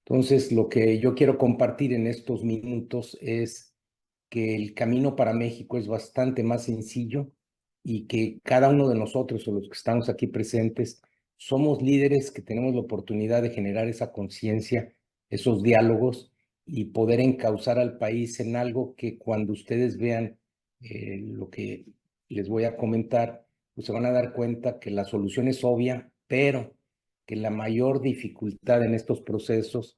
Entonces, lo que yo quiero compartir en estos minutos es que el camino para México es bastante más sencillo y que cada uno de nosotros o los que estamos aquí presentes somos líderes que tenemos la oportunidad de generar esa conciencia, esos diálogos y poder encauzar al país en algo que cuando ustedes vean lo que les voy a comentar, pues se van a dar cuenta que la solución es obvia, pero que la mayor dificultad en estos procesos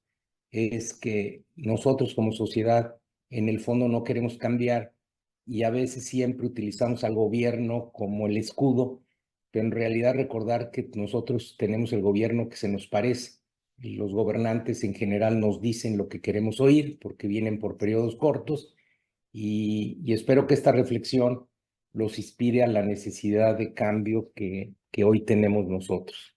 es que nosotros como sociedad en el fondo no queremos cambiar y a veces siempre utilizamos al gobierno como el escudo, pero en realidad recordar que nosotros tenemos el gobierno que se nos parece y los gobernantes en general nos dicen lo que queremos oír porque vienen por periodos cortos y espero que esta reflexión los inspire a la necesidad de cambio que hoy tenemos nosotros.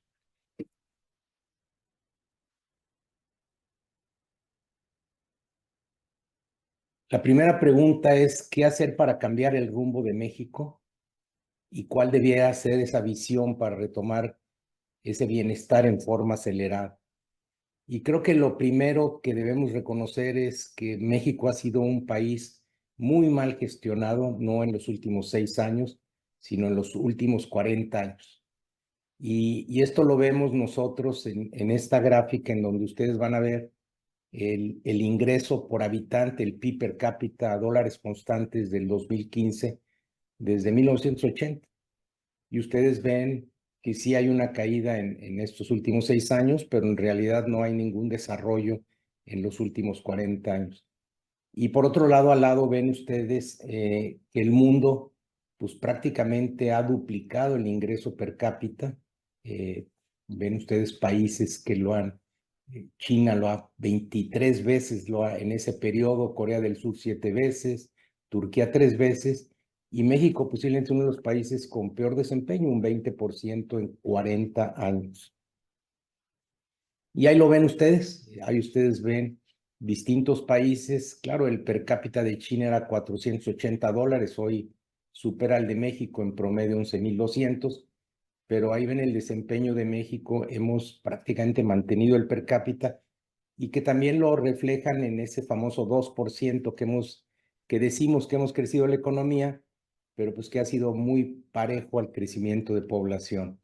La primera pregunta es, ¿qué hacer para cambiar el rumbo de México? ¿Y cuál debiera ser esa visión para retomar ese bienestar en forma acelerada? Y creo que lo primero que debemos reconocer es que México ha sido un país muy mal gestionado, no en los últimos 6 años, sino en los últimos 40 años. Y esto lo vemos nosotros en esta gráfica en donde ustedes van a ver el ingreso por habitante, el PIB per cápita a dólares constantes del 2015 desde 1980. Y ustedes ven que sí hay una caída en estos últimos 6 años, pero en realidad no hay ningún desarrollo en los últimos 40 años. Y por otro lado, al lado ven ustedes que el mundo pues prácticamente ha duplicado el ingreso per cápita. Eh, ven ustedes países que lo han, China lo ha 23 veces en ese periodo, Corea del Sur 7 veces, Turquía 3 veces, y México posiblemente uno de los países con peor desempeño, un 20% en 40 años. Y ahí lo ven ustedes, ahí ustedes ven distintos países. Claro, el per cápita de China era $480, hoy supera el de México en promedio 11,200, pero ahí ven el desempeño de México, hemos prácticamente mantenido el per cápita y que también lo reflejan en ese famoso 2% que decimos que hemos crecido la economía, pero pues que ha sido muy parejo al crecimiento de población.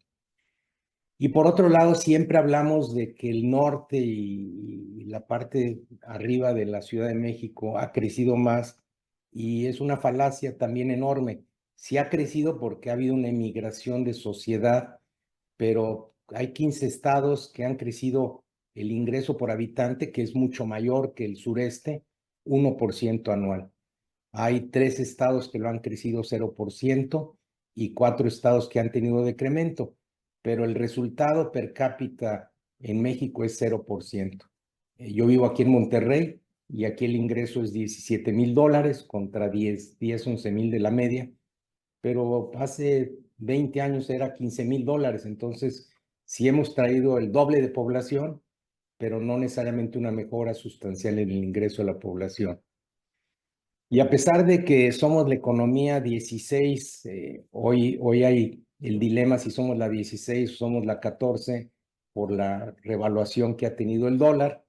Y por otro lado, siempre hablamos de que el norte y la parte arriba de la Ciudad de México ha crecido más y es una falacia también enorme. Sí ha crecido porque ha habido una emigración de sociedad, pero hay 15 estados que han crecido el ingreso por habitante, que es mucho mayor que el sureste, 1% anual. Hay 3 estados que lo han crecido 0% y 4 estados que han tenido decremento, pero el resultado per cápita en México es 0%. Yo vivo aquí en Monterrey y aquí el ingreso es $17,000 contra 11,000 de la media, pero hace 20 años era $15,000, entonces sí hemos traído el doble de población, pero no necesariamente una mejora sustancial en el ingreso de la población. Y a pesar de que somos la economía 16, hoy hay el dilema si somos la 16 o somos la 14 por la revaluación que ha tenido el dólar,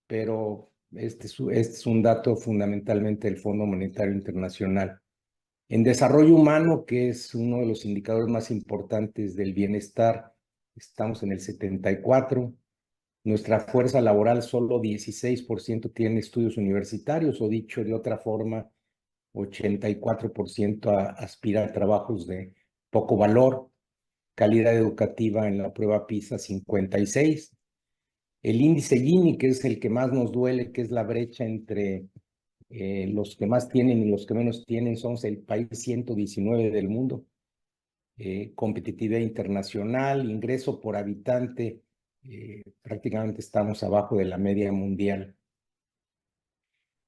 pero este es un dato fundamentalmente del Fondo Monetario Internacional. En desarrollo humano, que es uno de los indicadores más importantes del bienestar, estamos en el 74. Nuestra fuerza laboral, solo 16% tiene estudios universitarios, o dicho de otra forma, 84% aspira a trabajos de poco valor, calidad educativa en la prueba PISA 56. El índice Gini, que es el que más nos duele, que es la brecha entre los que más tienen y los que menos tienen, somos el país 119 del mundo. Competitividad internacional, ingreso por habitante, prácticamente estamos abajo de la media mundial.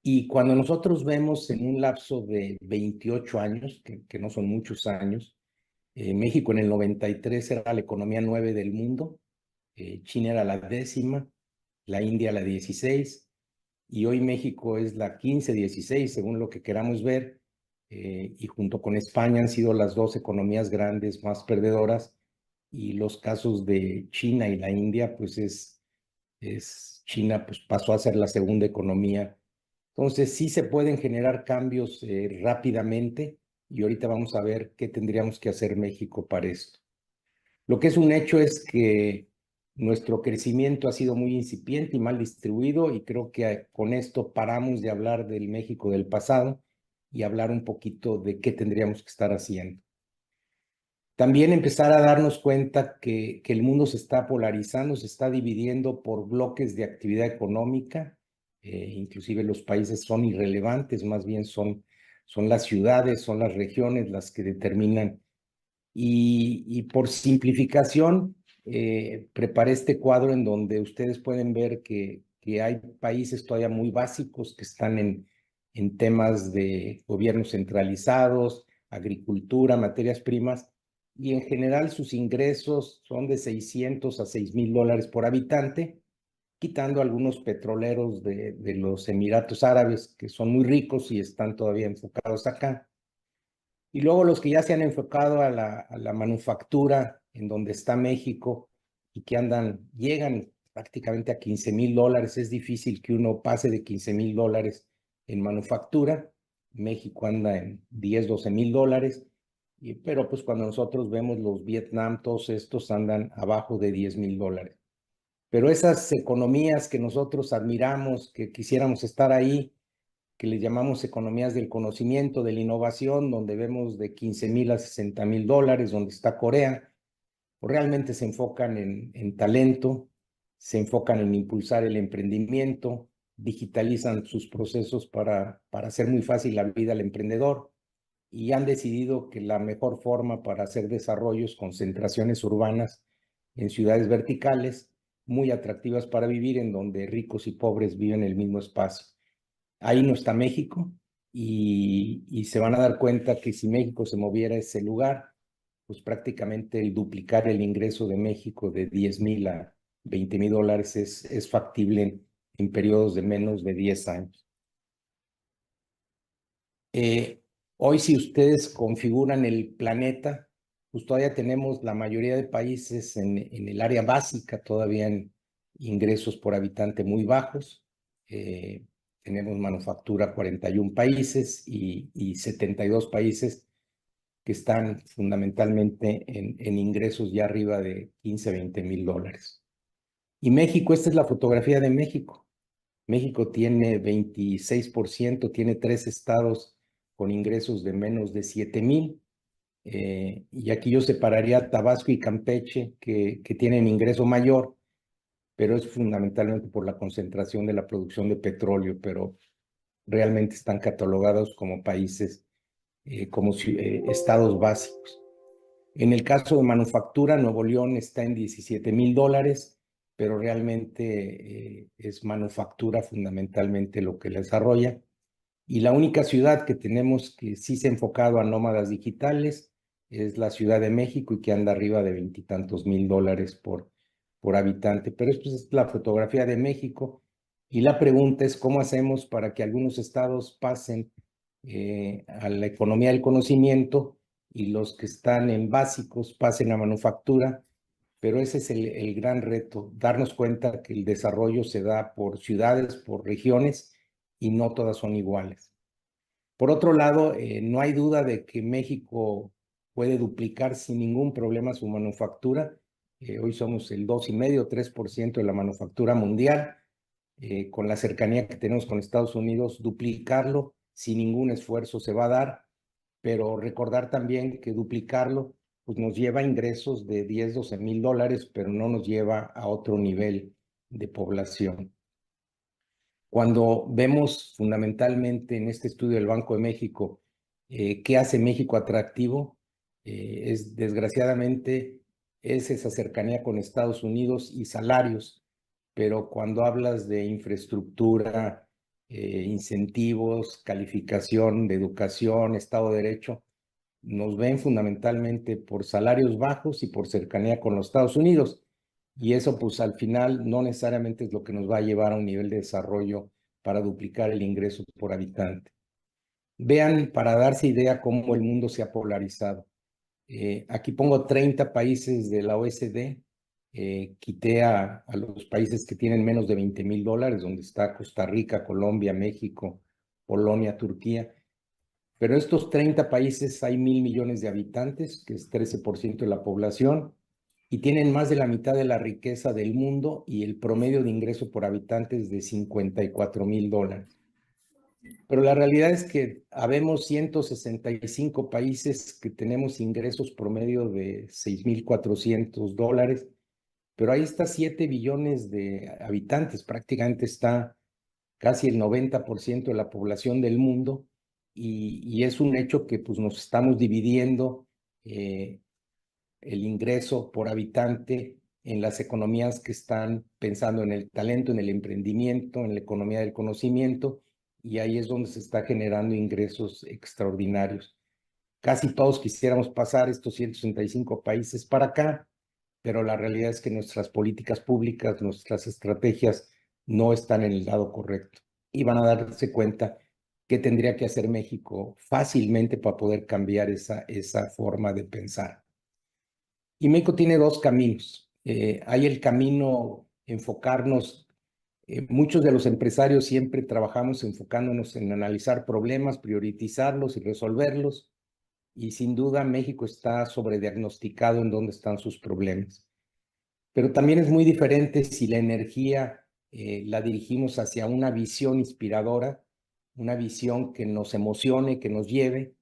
Y cuando nosotros vemos en un lapso de 28 años, que no son muchos años, México en el 93 era la economía 9 del mundo, China era la 10ª, la India la 16, y hoy México es la 15, 16, según lo que queramos ver, y junto con España han sido las dos economías grandes más perdedoras, y los casos de China y la India, pues es China pues, pasó a ser la segunda economía. Entonces sí se pueden generar cambios rápidamente y ahorita vamos a ver qué tendríamos que hacer México para esto. Lo que es un hecho es que nuestro crecimiento ha sido muy incipiente y mal distribuido y creo que con esto paramos de hablar del México del pasado y hablar un poquito de qué tendríamos que estar haciendo. También empezar a darnos cuenta que el mundo se está polarizando, se está dividiendo por bloques de actividad económica, inclusive los países son irrelevantes, más bien son las ciudades, son las regiones las que determinan. Y por simplificación, preparé este cuadro en donde ustedes pueden ver que hay países todavía muy básicos que están en temas de gobiernos centralizados, agricultura, materias primas, y en general sus ingresos son de 600 a 6,000 dólares por habitante, quitando algunos petroleros de los Emiratos Árabes, que son muy ricos y están todavía enfocados acá. Y luego los que ya se han enfocado a la manufactura, en donde está México, y que llegan prácticamente a 15,000 dólares. Es difícil que uno pase de 15,000 dólares en manufactura. México anda en 10, 12,000 dólares. Pero pues cuando nosotros vemos los Vietnam, todos estos andan abajo de 10,000 dólares. Pero esas economías que nosotros admiramos, que quisiéramos estar ahí, que les llamamos economías del conocimiento, de la innovación, donde vemos de 15,000 a 60,000 dólares, donde está Corea, pues realmente se enfocan en talento, se enfocan en impulsar el emprendimiento, digitalizan sus procesos para hacer muy fácil la vida al emprendedor y han decidido que la mejor forma para hacer desarrollo es concentraciones urbanas en ciudades verticales, muy atractivas para vivir, en donde ricos y pobres viven en el mismo espacio. Ahí no está México y se van a dar cuenta que si México se moviera a ese lugar, pues prácticamente el duplicar el ingreso de México de 10,000 a 20,000 dólares es factible en periodos de menos de 10 años. Hoy si ustedes configuran el planeta, pues todavía tenemos la mayoría de países en el área básica, todavía en ingresos por habitante muy bajos. Tenemos manufactura 41 países y 72 países que están fundamentalmente en ingresos ya arriba de 15, 20,000 dólares. Y México, esta es la fotografía de México. México tiene 26%, tiene 3 estados con ingresos de menos de 7,000. Y aquí yo separaría Tabasco y Campeche, que tienen ingreso mayor, pero es fundamentalmente por la concentración de la producción de petróleo, pero realmente están catalogados como países, como estados básicos. En el caso de manufactura, Nuevo León está en 17,000 dólares, pero realmente es manufactura fundamentalmente lo que la desarrolla. Y la única ciudad que tenemos que sí se ha enfocado a nómadas digitales es la Ciudad de México y que anda arriba de 20 y tantos mil dólares por habitante. Pero esto es la fotografía de México y la pregunta es cómo hacemos para que algunos estados pasen a la economía del conocimiento y los que están en básicos pasen a manufactura. Pero ese es el gran reto, darnos cuenta que el desarrollo se da por ciudades, por regiones, y no todas son iguales. Por otro lado, no hay duda de que México puede duplicar sin ningún problema su manufactura. Hoy somos el 2,5, 3% de la manufactura mundial. Con la cercanía que tenemos con Estados Unidos, duplicarlo sin ningún esfuerzo se va a dar, pero recordar también que duplicarlo pues nos lleva a ingresos de 10, 12,000 dólares, pero no nos lleva a otro nivel de población. Cuando vemos fundamentalmente en este estudio del Banco de México qué hace México atractivo, desgraciadamente es esa cercanía con Estados Unidos y salarios, pero cuando hablas de infraestructura, incentivos, calificación de educación, Estado de Derecho, nos ven fundamentalmente por salarios bajos y por cercanía con los Estados Unidos. Y eso pues al final no necesariamente es lo que nos va a llevar a un nivel de desarrollo para duplicar el ingreso por habitante. Vean, para darse idea cómo el mundo se ha polarizado. Aquí pongo 30 países de la OECD, quité a los países que tienen menos de $20,000, donde está Costa Rica, Colombia, México, Polonia, Turquía. Pero estos 30 países hay 1,000,000,000 de habitantes, que es 13% de la población, y tienen más de la mitad de la riqueza del mundo y el promedio de ingreso por habitante es de $54,000. Pero la realidad es que habemos 165 países que tenemos ingresos promedio de $6,400, pero ahí está 7 billones de habitantes, prácticamente está casi el 90% de la población del mundo, y es un hecho que pues nos estamos dividiendo el ingreso por habitante en las economías que están pensando en el talento, en el emprendimiento, en la economía del conocimiento, y ahí es donde se está generando ingresos extraordinarios. Casi todos quisiéramos pasar estos 165 países para acá, pero la realidad es que nuestras políticas públicas, nuestras estrategias no están en el lado correcto. Y van a darse cuenta que tendría que hacer México fácilmente para poder cambiar esa forma de pensar. Y México tiene dos caminos. Hay el camino enfocarnos, muchos de los empresarios siempre trabajamos enfocándonos en analizar problemas, priorizarlos y resolverlos. Y sin duda México está sobrediagnosticado en dónde están sus problemas. Pero también es muy diferente si la energía la dirigimos hacia una visión inspiradora, una visión que nos emocione, que nos lleve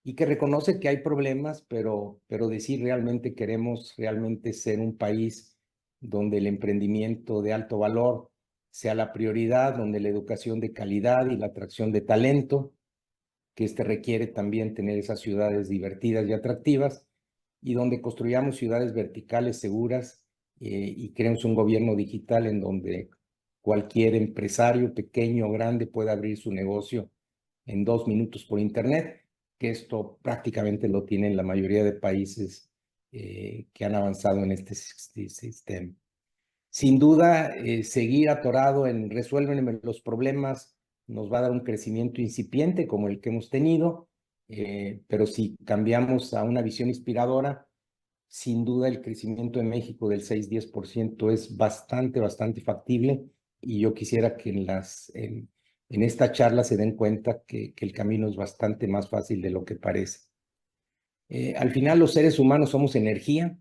y que reconoce que hay problemas, pero decir realmente queremos realmente ser un país donde el emprendimiento de alto valor sea la prioridad, donde la educación de calidad y la atracción de talento, que requiere también tener esas ciudades divertidas y atractivas, y donde construyamos ciudades verticales seguras y creemos un gobierno digital en donde cualquier empresario, pequeño o grande, pueda abrir su negocio en 2 minutos por Internet, que esto prácticamente lo tienen la mayoría de países que han avanzado en este sistema. Sin duda, seguir atorado en resuélvenme los problemas nos va a dar un crecimiento incipiente como el que hemos tenido, pero si cambiamos a una visión inspiradora, sin duda el crecimiento de México del 6-10% es bastante factible, y yo quisiera que en esta charla se den cuenta que el camino es bastante más fácil de lo que parece. Al final los seres humanos somos energía,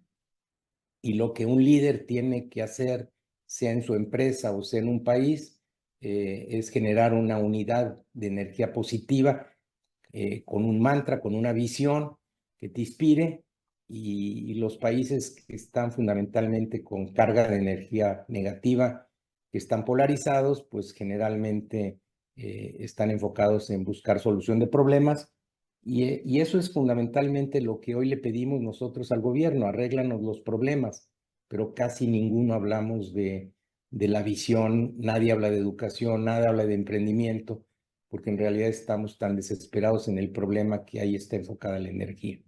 y lo que un líder tiene que hacer, sea en su empresa o sea en un país, es generar una unidad de energía positiva, con un mantra, con una visión que te inspire, y los países que están fundamentalmente con carga de energía negativa, que están polarizados, pues generalmente están enfocados en buscar solución de problemas, y eso es fundamentalmente lo que hoy le pedimos nosotros al gobierno: arréglanos los problemas, pero casi ninguno hablamos de la visión, nadie habla de educación, nadie habla de emprendimiento, porque en realidad estamos tan desesperados en el problema que ahí está enfocada la energía.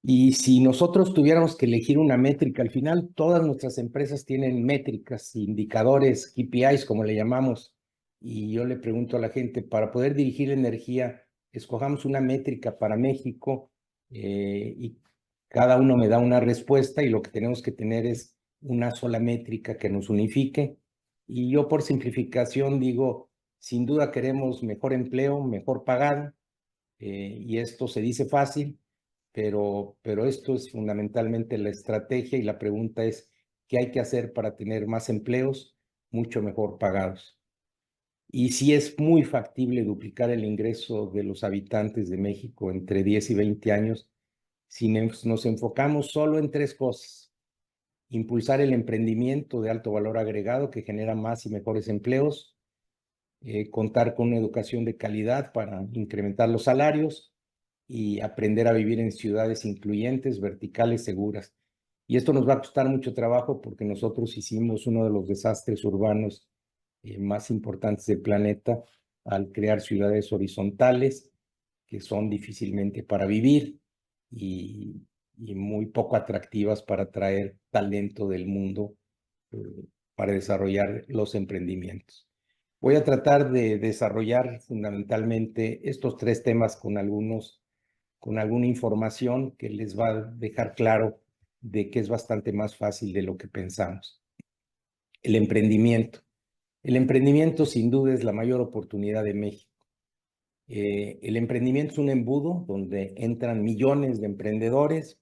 Y si nosotros tuviéramos que elegir una métrica, al final todas nuestras empresas tienen métricas, indicadores, KPIs, como le llamamos, y yo le pregunto a la gente, para poder dirigir la energía, escojamos una métrica para México, y cada uno me da una respuesta, y lo que tenemos que tener es una sola métrica que nos unifique. Y yo, por simplificación, digo, sin duda queremos mejor empleo, mejor pagado, y esto se dice fácil, pero esto es fundamentalmente la estrategia, y la pregunta es, ¿qué hay que hacer para tener más empleos mucho mejor pagados? Y sí es muy factible duplicar el ingreso de los habitantes de México entre 10 y 20 años si nos enfocamos solo en tres cosas: impulsar el emprendimiento de alto valor agregado que genera más y mejores empleos, contar con una educación de calidad para incrementar los salarios, y aprender a vivir en ciudades incluyentes, verticales, seguras. Y esto nos va a costar mucho trabajo porque nosotros hicimos uno de los desastres urbanos más importantes del planeta al crear ciudades horizontales que son difícilmente para vivir, y muy poco atractivas para atraer talento del mundo eh, para desarrollar los emprendimientos. Voy a tratar de desarrollar fundamentalmente estos tres temas con alguna información que les va a dejar claro de que es bastante más fácil de lo que pensamos. El emprendimiento. El emprendimiento sin duda es la mayor oportunidad de México. El emprendimiento es un embudo donde entran millones de emprendedores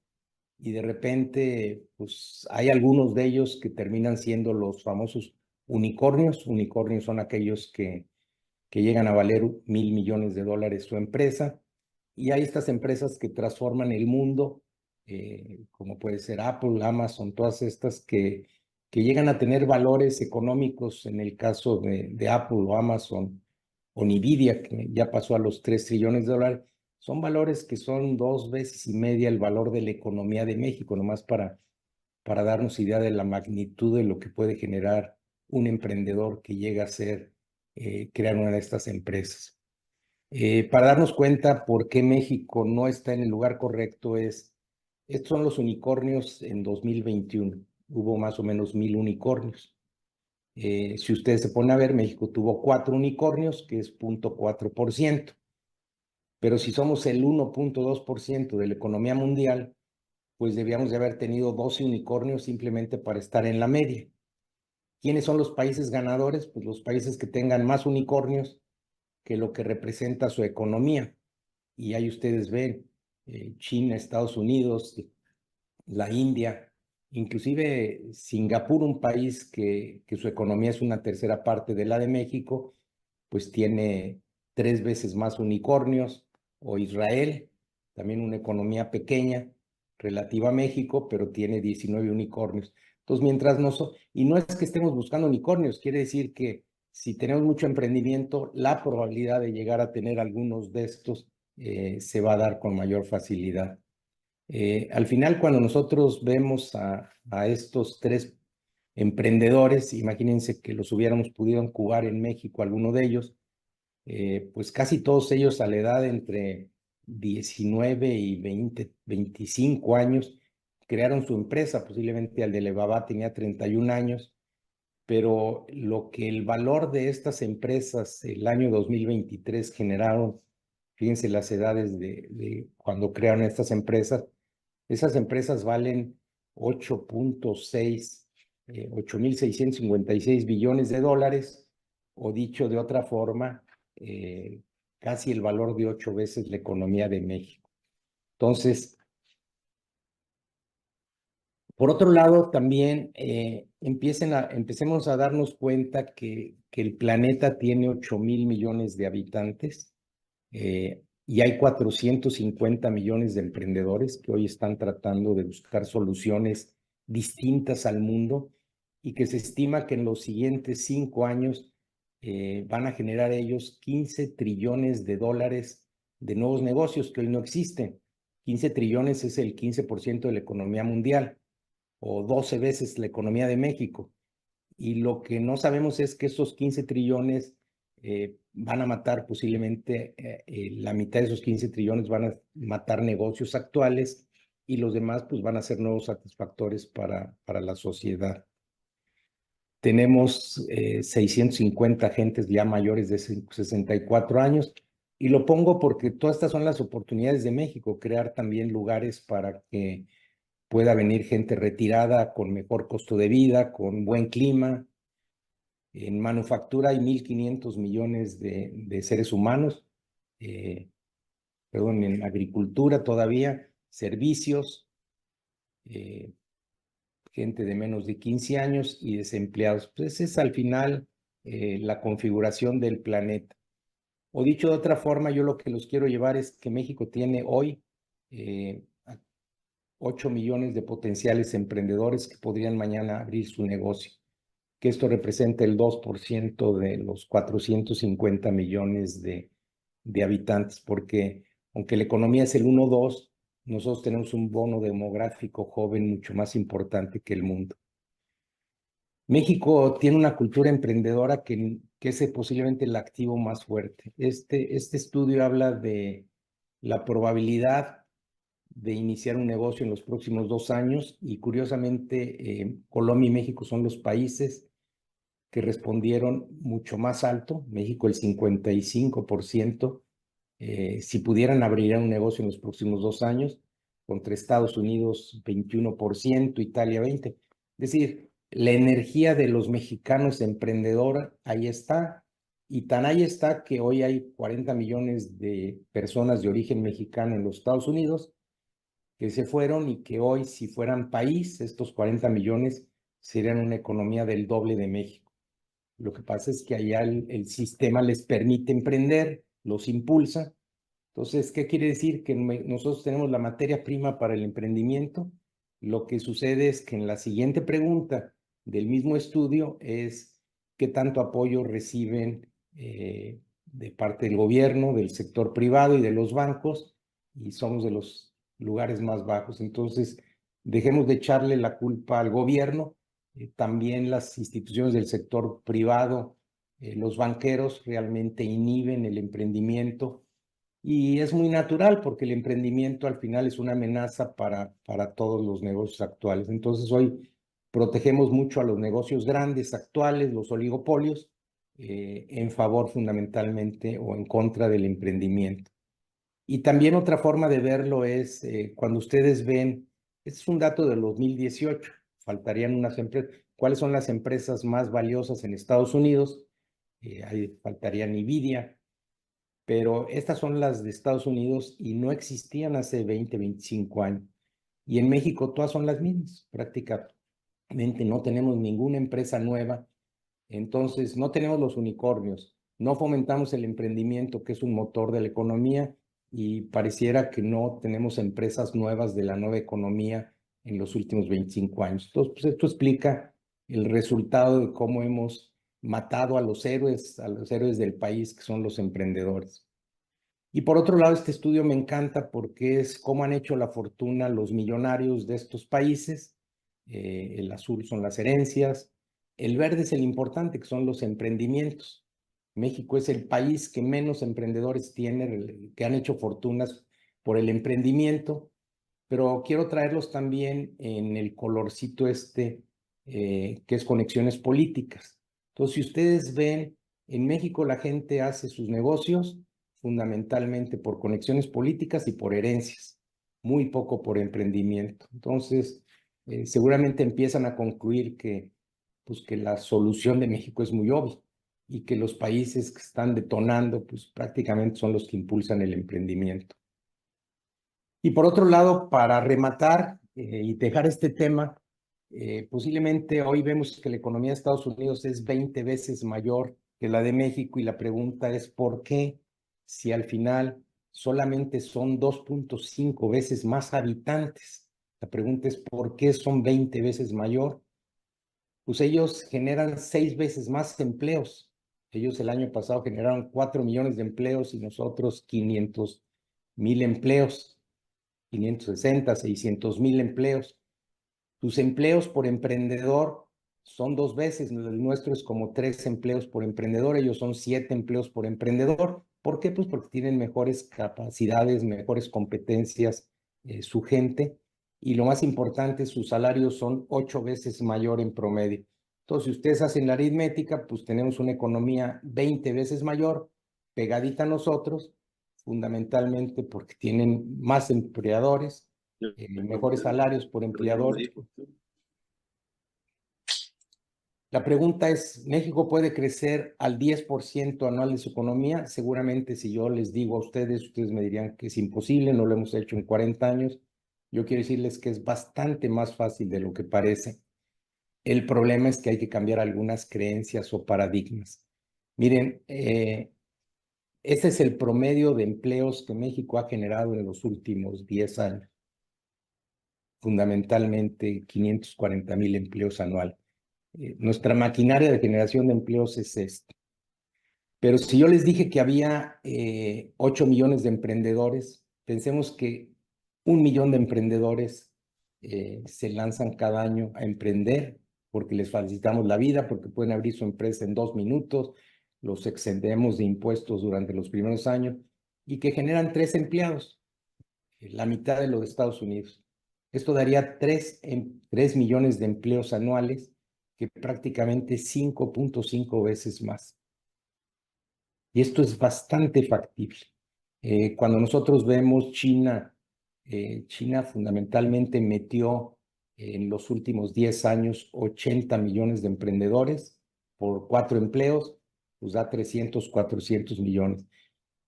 y de repente pues hay algunos de ellos que terminan siendo los famosos unicornios. Unicornios son aquellos que llegan a valer 1,000 millones de dólares su empresa, y hay estas empresas que transforman el mundo, como puede ser Apple, Amazon, todas estas que llegan a tener valores económicos, en el caso de Apple o Amazon o Nvidia, que ya pasó a los 3 trillones de dólares, son valores que son 2 veces y media el valor de la economía de México, nomás para darnos idea de la magnitud de lo que puede generar un emprendedor que llega a ser, crear una de estas empresas. Para darnos cuenta por qué México no está en el lugar correcto estos son los unicornios en 2021. Hubo más o menos 1,000 unicornios. Si ustedes se ponen a ver, México tuvo 4 unicornios, que es 0,4%. Pero si somos el 1,2% de la economía mundial, pues debíamos de haber tenido 12 unicornios simplemente para estar en la media. ¿Quiénes son los países ganadores? Pues los países que tengan más unicornios que lo que representa su economía. Y ahí ustedes ven China, Estados Unidos, la India, inclusive Singapur, un país que su economía es una tercera parte de la de México, pues tiene 3 veces más unicornios, o Israel, también una economía pequeña relativa a México, pero tiene 19 unicornios. Entonces, mientras y no es que estemos buscando unicornios, quiere decir que si tenemos mucho emprendimiento, la probabilidad de llegar a tener algunos de estos se va a dar con mayor facilidad. Al final, cuando nosotros vemos a estos 3 emprendedores, imagínense que los hubiéramos podido incubar en México, alguno de ellos, pues casi todos ellos a la edad entre 19 y 20, 25 años, crearon su empresa. Posiblemente el de Alibaba tenía 31 años, pero lo que el valor de estas empresas el año 2023 generaron, fíjense las edades de cuando crearon estas empresas, esas empresas valen 8.6, 8,656 billones de dólares, o dicho de otra forma, casi el valor de 8 veces la economía de México. Entonces, por otro lado, también empecemos a darnos cuenta que el planeta tiene 8,000 millones de habitantes, y hay 450 millones de emprendedores que hoy están tratando de buscar soluciones distintas al mundo, y que se estima que en los siguientes 5 años van a generar ellos 15 trillones de dólares de nuevos negocios que hoy no existen. 15 trillones es el 15% de la economía mundial, o 12 veces la economía de México. Y lo que no sabemos es que esos 15 trillones van a matar posiblemente, la mitad de esos 15 trillones van a matar negocios actuales, y los demás pues van a ser nuevos satisfactores para la sociedad. Tenemos 650 agentes ya mayores de 64 años, y lo pongo porque todas estas son las oportunidades de México, crear también lugares para que pueda venir gente retirada con mejor costo de vida, con buen clima. En manufactura hay 1,500 millones de seres humanos, perdón, en agricultura todavía, servicios, gente de menos de 15 años y desempleados. Pues esa es al final la configuración del planeta. O dicho de otra forma, yo lo que los quiero llevar es que México tiene hoy 8 millones de potenciales emprendedores que podrían mañana abrir su negocio, que esto representa el 2% de los 450 millones de habitantes, porque aunque la economía es el 1,2, nosotros tenemos un bono demográfico joven mucho más importante que el mundo. México tiene una cultura emprendedora que es posiblemente el activo más fuerte. Este estudio habla de la probabilidad de iniciar un negocio en los próximos 2 años, y curiosamente Colombia y México son los países que respondieron mucho más alto. México el 55%, si pudieran abrir un negocio en los próximos 2 años. contra Estados Unidos 21%, Italia 20%. Es decir, la energía de los mexicanos emprendedora ahí está, y tan ahí está que hoy hay 40 millones de personas de origen mexicano en los Estados Unidos que se fueron y que hoy, si fueran país, estos 40 millones serían una economía del doble de México. Lo que pasa es que allá el sistema les permite emprender, los impulsa. Entonces, ¿qué quiere decir? Que nosotros tenemos la materia prima para el emprendimiento. Lo que sucede es que en la siguiente pregunta del mismo estudio es qué tanto apoyo reciben de parte del gobierno, del sector privado y de los bancos, y somos de los lugares más bajos. Entonces, dejemos de echarle la culpa al gobierno. También las instituciones del sector privado, los banqueros realmente inhiben el emprendimiento. Y es muy natural porque el emprendimiento al final es una amenaza para todos los negocios actuales. Entonces hoy protegemos mucho a los negocios grandes actuales, los oligopolios, en favor fundamentalmente o en contra del emprendimiento. Y también otra forma de verlo es cuando ustedes ven, este es un dato del 2018, faltarían unas empresas, ¿cuáles son las empresas más valiosas en Estados Unidos? Ahí faltaría Nvidia, pero estas son las de Estados Unidos y no existían hace 20, 25 años. Y en México todas son las mismas, prácticamente no tenemos ninguna empresa nueva, entonces no tenemos los unicornios, no fomentamos el emprendimiento, que es un motor de la economía, y pareciera que no tenemos empresas nuevas de la nueva economía en los últimos 25 años. Entonces, pues esto explica el resultado de cómo hemos matado a los héroes del país, que son los emprendedores. Y por otro lado, este estudio me encanta porque es cómo han hecho la fortuna los millonarios de estos países. El azul son las herencias, el verde es el importante, que son los emprendimientos. México es el país que menos emprendedores tiene, que han hecho fortunas por el emprendimiento, pero quiero traerlos también en el colorcito este, que es conexiones políticas. Entonces, si ustedes ven, en México la gente hace sus negocios fundamentalmente por conexiones políticas y por herencias, muy poco por emprendimiento. Entonces, seguramente empiezan a concluir pues, que la solución de México es muy obvia y que los países que están detonando, pues prácticamente son los que impulsan el emprendimiento. Y por otro lado, para rematar y dejar este tema, posiblemente hoy vemos que la economía de Estados Unidos es 20 veces mayor que la de México, y la pregunta es ¿por qué? Si al final solamente son 2.5 veces más habitantes. La pregunta es ¿por qué son 20 veces mayor? Pues ellos generan 6 veces más empleos. Ellos el año pasado generaron 4 millones de empleos y nosotros 500,000 empleos. 560, 600,000 empleos. Tus empleos por emprendedor son 2 veces, el nuestro es como 3 empleos por emprendedor, ellos son 7 empleos por emprendedor. ¿Por qué? Pues porque tienen mejores capacidades, mejores competencias, su gente, y lo más importante, sus salarios son 8 veces mayor en promedio. Entonces, si ustedes hacen la aritmética, pues tenemos una economía 20 veces mayor, pegadita a nosotros, fundamentalmente porque tienen más empleadores, mejores salarios por empleador. La pregunta es, ¿México puede crecer al 10% anual de su economía? Seguramente si yo les digo a ustedes, ustedes me dirían que es imposible, no lo hemos hecho en 40 años. Yo quiero decirles que es bastante más fácil de lo que parece. El problema es que hay que cambiar algunas creencias o paradigmas. Miren, ese es el promedio de empleos que México ha generado en los últimos 10 años. Fundamentalmente 540,000 empleos anuales. Nuestra maquinaria de generación de empleos es esta. Pero si yo les dije que había 8 millones de emprendedores, pensemos que 1 millón de emprendedores se lanzan cada año a emprender porque les facilitamos la vida, porque pueden abrir su empresa en 2 minutos, los exendemos de impuestos durante los primeros años y que generan 3 empleados, la mitad de lo de Estados Unidos. Esto daría 3 millones de empleos anuales, que prácticamente 5.5 veces más. Y esto es bastante factible. Cuando nosotros vemos China China fundamentalmente metió en los últimos 10 años 80 millones de emprendedores por 4 empleos, pues da 300, 400 millones.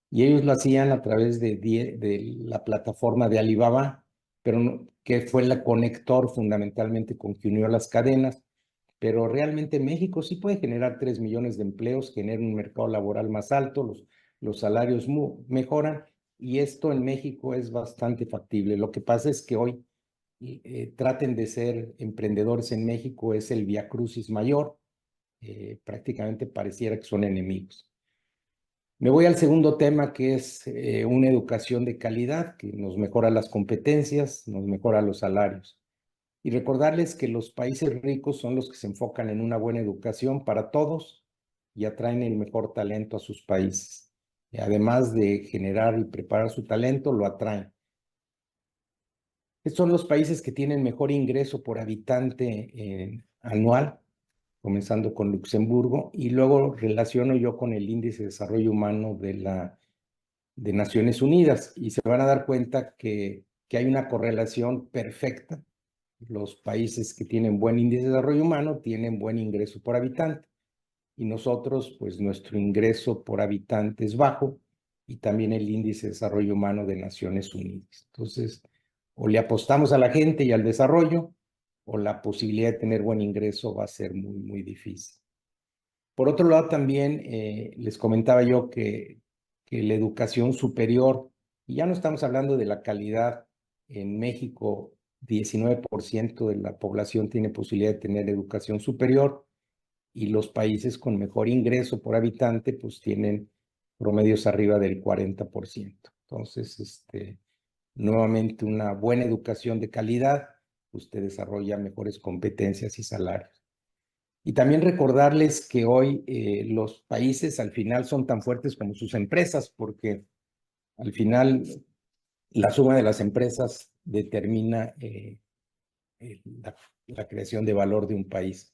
Y ellos lo hacían a través de la plataforma de Alibaba, pero que fue el conector fundamentalmente con que unió las cadenas. Pero realmente México sí puede generar 3 millones de empleos, genera un mercado laboral más alto, los salarios mejoran, y esto en México es bastante factible. Lo que pasa es que hoy traten de ser emprendedores en México es el viacrucis mayor, prácticamente pareciera que son enemigos. Me voy al segundo tema, que es una educación de calidad, que nos mejora las competencias, nos mejora los salarios. Y recordarles que los países ricos son los que se enfocan en una buena educación para todos y atraen el mejor talento a sus países. Y además de generar y preparar su talento, lo atraen. Estos son los países que tienen mejor ingreso por habitante anual, comenzando con Luxemburgo, y luego relaciono yo con el índice de desarrollo humano de Naciones Unidas, y se van a dar cuenta que hay una correlación perfecta. Los países que tienen buen índice de desarrollo humano tienen buen ingreso por habitante, y nosotros, pues nuestro ingreso por habitante es bajo, y también el índice de desarrollo humano de Naciones Unidas. Entonces, o le apostamos a la gente y al desarrollo, o la posibilidad de tener buen ingreso va a ser muy, muy difícil. Por otro lado, también les comentaba yo que la educación superior, y ya no estamos hablando de la calidad. En México, 19% de la población tiene posibilidad de tener educación superior, y los países con mejor ingreso por habitante pues tienen promedios arriba del 40%. Entonces, nuevamente una buena educación de calidad, usted desarrolla mejores competencias y salarios. Y también recordarles que hoy los países al final son tan fuertes como sus empresas, porque al final la suma de las empresas determina la creación de valor de un país.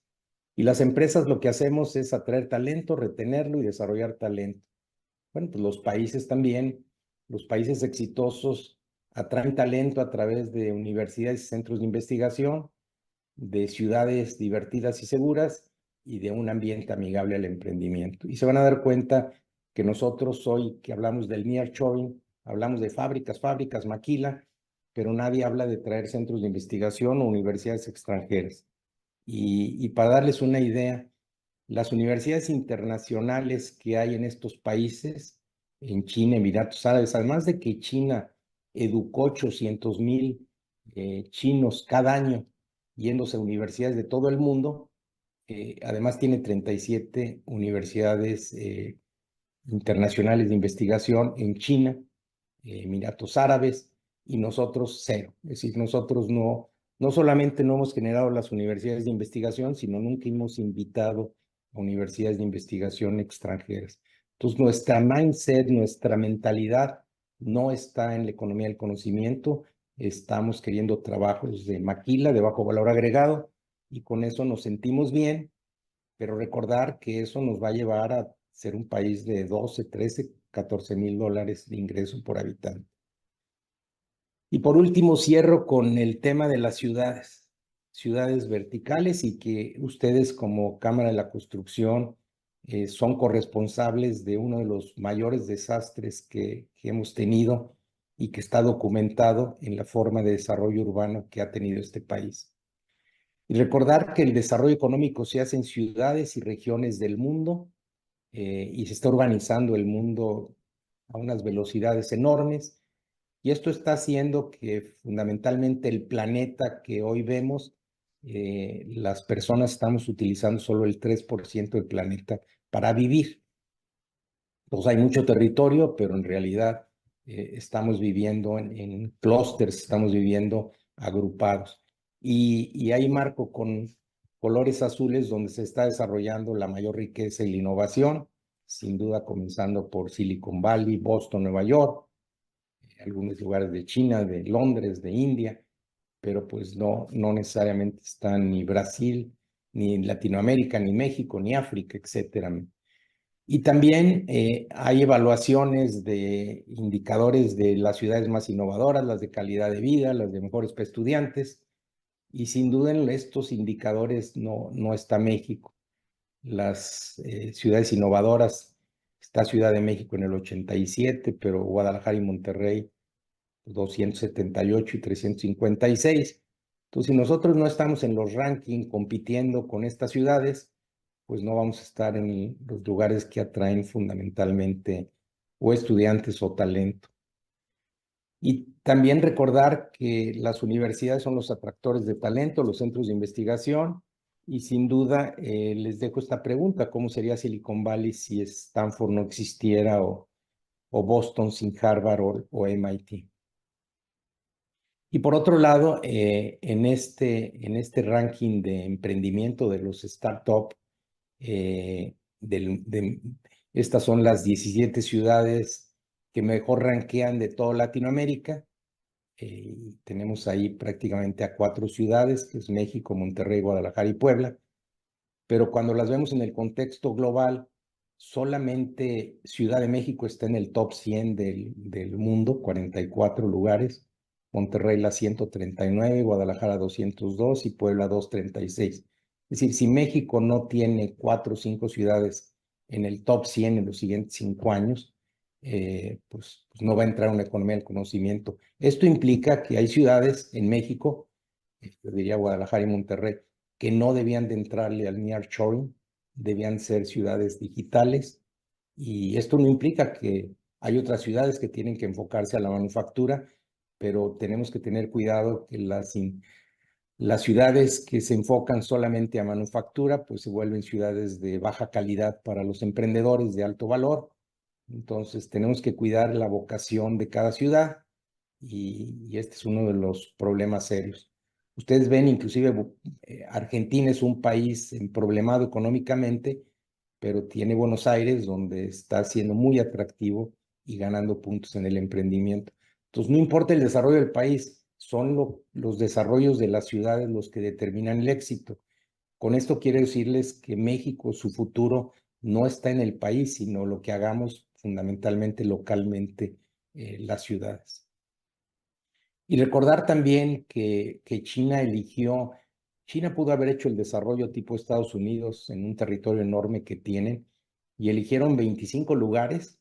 Y las empresas lo que hacemos es atraer talento, retenerlo y desarrollar talento. Bueno, pues los países también, los países exitosos atraen talento a través de universidades y centros de investigación, de ciudades divertidas y seguras, y de un ambiente amigable al emprendimiento. Y se van a dar cuenta que nosotros hoy que hablamos del nearshoring, hablamos de fábricas, maquila, pero nadie habla de traer centros de investigación o universidades extranjeras. Y para darles una idea, las universidades internacionales que hay en estos países, en China, Emiratos Árabes, además de que China educó 800,000 chinos cada año yéndose a universidades de todo el mundo, además tiene 37 universidades internacionales de investigación en China, Emiratos Árabes, y nosotros cero. Es decir, nosotros no solamente no hemos generado las universidades de investigación, sino nunca hemos invitado a universidades de investigación extranjeras. Entonces, nuestra mindset, nuestra mentalidad no está en la economía del conocimiento. Estamos queriendo trabajos de maquila, de bajo valor agregado, y con eso nos sentimos bien, pero recordar que eso nos va a llevar a ser un país de 12, 13, 14 mil dólares de ingreso por habitante. Y por último, cierro con el tema de las ciudades verticales, y que ustedes como Cámara de la Construcción son corresponsables de uno de los mayores desastres que hemos tenido y que está documentado en la forma de desarrollo urbano que ha tenido este país. Y recordar que el desarrollo económico se hace en ciudades y regiones del mundo, y se está urbanizando el mundo a unas velocidades enormes, y esto está haciendo que fundamentalmente el planeta que hoy vemos, las personas estamos utilizando solo el 3% del planeta para vivir. Pues hay mucho territorio, pero en realidad estamos viviendo en clústeres, estamos viviendo agrupados. Y ahí marco con colores azules donde se está desarrollando la mayor riqueza y la innovación, sin duda comenzando por Silicon Valley, Boston, Nueva York, algunos lugares de China, de Londres, de India, pero pues no necesariamente están ni Brasil, ni Latinoamérica, ni México, ni África, etcétera. Y también hay evaluaciones de indicadores de las ciudades más innovadoras, las de calidad de vida, las de mejores para estudiantes, y sin duda en estos indicadores no está México. Las ciudades innovadoras, está Ciudad de México en el 87, pero Guadalajara y Monterrey 278 y 356. Entonces, si nosotros no estamos en los rankings compitiendo con estas ciudades, pues no vamos a estar en los lugares que atraen fundamentalmente o estudiantes o talento. Y también recordar que las universidades son los atractores de talento, los centros de investigación, y sin duda les dejo esta pregunta: ¿cómo sería Silicon Valley si Stanford no existiera o Boston sin Harvard o MIT? Y por otro lado, en este ranking de emprendimiento de los startups, estas son las 17 ciudades que mejor rankean de toda Latinoamérica. Tenemos ahí prácticamente a 4 ciudades, que es México, Monterrey, Guadalajara y Puebla. Pero cuando las vemos en el contexto global, solamente Ciudad de México está en el top 100 del mundo, 44 lugares. Monterrey la 139, Guadalajara 202 y Puebla 236. Es decir, si México no tiene 4 o 5 ciudades en el top 100 en los siguientes 5 años, pues no va a entrar una economía del conocimiento. Esto implica que hay ciudades en México, yo diría Guadalajara y Monterrey, que no debían de entrarle al nearshoring, debían ser ciudades digitales, y esto no implica que hay otras ciudades que tienen que enfocarse a la manufactura, pero tenemos que tener cuidado que las ciudades que se enfocan solamente a manufactura, pues se vuelven ciudades de baja calidad para los emprendedores de alto valor. Entonces tenemos que cuidar la vocación de cada ciudad, y este es uno de los problemas serios. Ustedes ven, inclusive Argentina es un país problemado económicamente, pero tiene Buenos Aires, donde está siendo muy atractivo y ganando puntos en el emprendimiento. Entonces, no importa el desarrollo del país, son los desarrollos de las ciudades los que determinan el éxito. Con esto quiero decirles que México, su futuro no está en el país, sino lo que hagamos fundamentalmente localmente, las ciudades. Y recordar también que China pudo haber hecho el desarrollo tipo Estados Unidos en un territorio enorme que tienen, y eligieron 25 lugares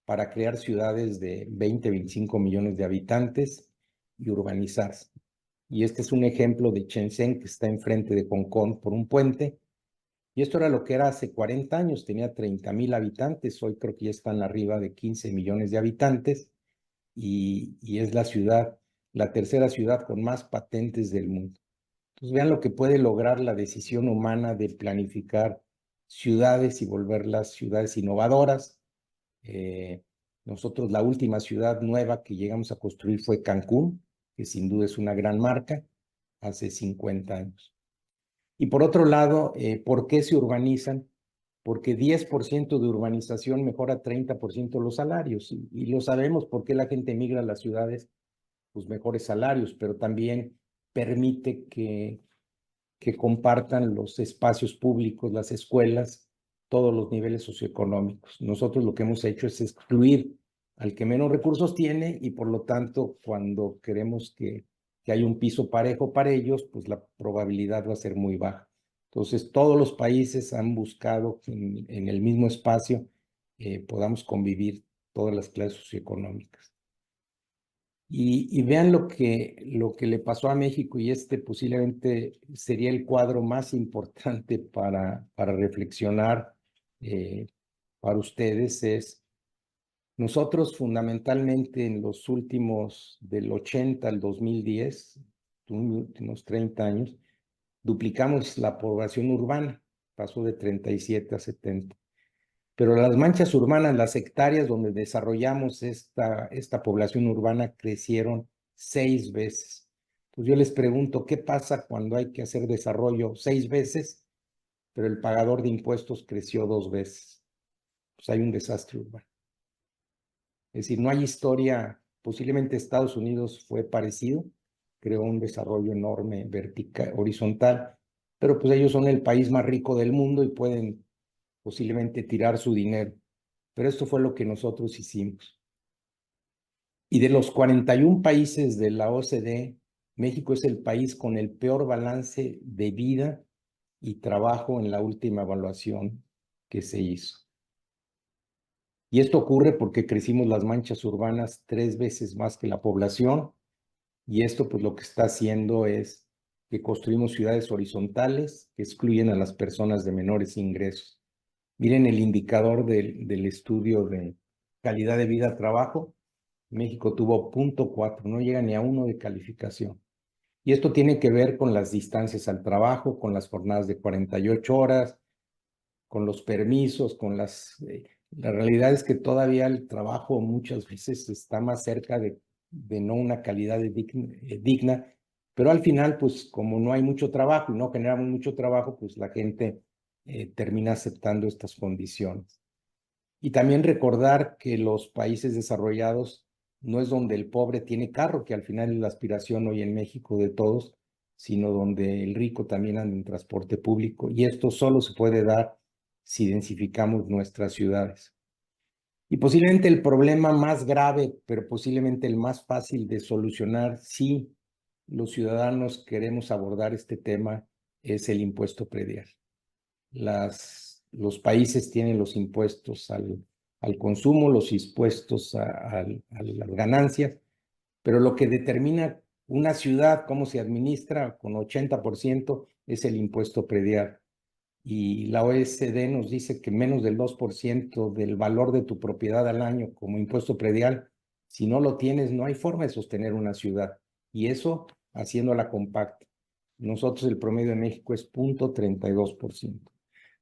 para crear ciudades de 20, 25 millones de habitantes y urbanizarse. Y este es un ejemplo de Shenzhen, que está enfrente de Hong Kong por un puente. Y esto era lo que era hace 40 años, tenía 30,000 habitantes, hoy creo que ya están arriba de 15 millones de habitantes, y es la tercera ciudad con más patentes del mundo. Entonces vean lo que puede lograr la decisión humana de planificar ciudades y volverlas ciudades innovadoras. Nosotros la última ciudad nueva que llegamos a construir fue Cancún, que sin duda es una gran marca, hace 50 años. Y por otro lado, ¿por qué se urbanizan? Porque 10% de urbanización mejora 30% los salarios, y lo sabemos por qué la gente migra a las ciudades, pues mejores salarios, pero también permite que compartan los espacios públicos, las escuelas, todos los niveles socioeconómicos. Nosotros lo que hemos hecho es excluir al que menos recursos tiene, y por lo tanto, cuando queremos que haya un piso parejo para ellos, pues la probabilidad va a ser muy baja. Entonces, todos los países han buscado que en el mismo espacio podamos convivir todas las clases socioeconómicas. Y vean lo que le pasó a México, y este posiblemente sería el cuadro más importante para reflexionar para ustedes. Nosotros fundamentalmente en los últimos, del 80 al 2010, unos 30 años, duplicamos la población urbana, pasó de 37 a 70. Pero las manchas urbanas, las hectáreas donde desarrollamos esta población urbana, crecieron 6 veces. Pues yo les pregunto, ¿qué pasa cuando hay que hacer desarrollo 6 veces, pero el pagador de impuestos creció 2 veces? Pues hay un desastre urbano. Es decir, no hay historia. Posiblemente Estados Unidos fue parecido, creó un desarrollo enorme, vertical, horizontal, pero pues ellos son el país más rico del mundo y pueden posiblemente tirar su dinero. Pero esto fue lo que nosotros hicimos. Y de los 41 países de la OCDE, México es el país con el peor balance de vida y trabajo en la última evaluación que se hizo. Y esto ocurre porque crecimos las manchas urbanas 3 veces más que la población, y esto pues lo que está haciendo es que construimos ciudades horizontales que excluyen a las personas de menores ingresos. Miren el indicador del estudio de calidad de vida-trabajo. México tuvo 0.4, no llega ni a 1 de calificación. Y esto tiene que ver con las distancias al trabajo, con las jornadas de 48 horas, con los permisos, con la realidad es que todavía el trabajo muchas veces está más cerca de no una calidad digna, pero al final, pues como no hay mucho trabajo y no generamos mucho trabajo, pues la gente termina aceptando estas condiciones. Y también recordar que los países desarrollados no es donde el pobre tiene carro, que al final es la aspiración hoy en México de todos, sino donde el rico también anda en transporte público. Y esto solo se puede dar si densificamos nuestras ciudades. Y posiblemente el problema más grave, pero posiblemente el más fácil de solucionar, si los ciudadanos queremos abordar este tema, es el impuesto predial. Los países tienen los impuestos al consumo, los impuestos a las ganancias, pero lo que determina una ciudad, cómo se administra con 80%, es el impuesto predial. Y la OECD nos dice que menos del 2% del valor de tu propiedad al año como impuesto predial, si no lo tienes, no hay forma de sostener una ciudad. Y eso haciéndola compacta. Nosotros el promedio de México es 0.32%.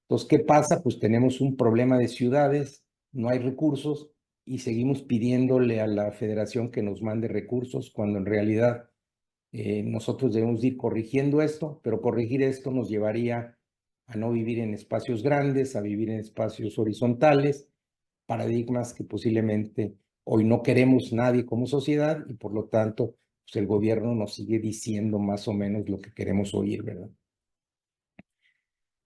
Entonces, ¿qué pasa? Pues tenemos un problema de ciudades, no hay recursos y seguimos pidiéndole a la federación que nos mande recursos cuando en realidad nosotros debemos ir corrigiendo esto, pero corregir esto nos llevaría a no vivir en espacios grandes, a vivir en espacios horizontales, paradigmas que posiblemente hoy no queremos nadie como sociedad y por lo tanto pues el gobierno nos sigue diciendo más o menos lo que queremos oír, ¿verdad?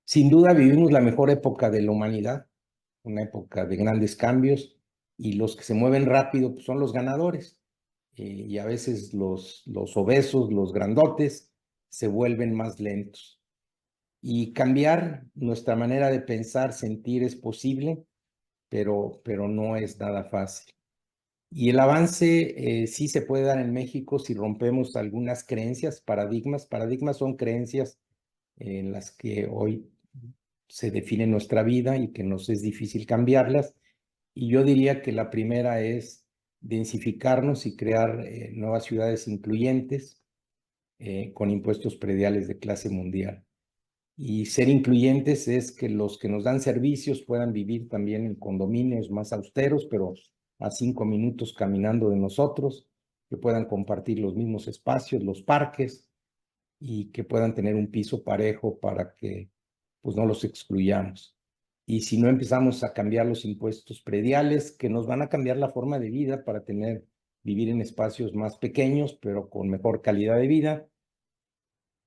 Sin duda vivimos la mejor época de la humanidad, una época de grandes cambios, y los que se mueven rápido pues, son los ganadores. Y a veces los obesos, los grandotes, se vuelven más lentos. Y cambiar nuestra manera de pensar, sentir es posible, pero no es nada fácil. Y el avance sí se puede dar en México si rompemos algunas creencias, paradigmas. Paradigmas son creencias en las que hoy se define nuestra vida y que nos es difícil cambiarlas. Y yo diría que la primera es densificarnos y crear nuevas ciudades incluyentes con impuestos prediales de clase mundial. Y ser incluyentes es que los que nos dan servicios puedan vivir también en condominios más austeros, pero a 5 minutos caminando de nosotros, que puedan compartir los mismos espacios, los parques, y que puedan tener un piso parejo para que pues no los excluyamos. Y si no empezamos a cambiar los impuestos prediales, que nos van a cambiar la forma de vida para vivir en espacios más pequeños, pero con mejor calidad de vida.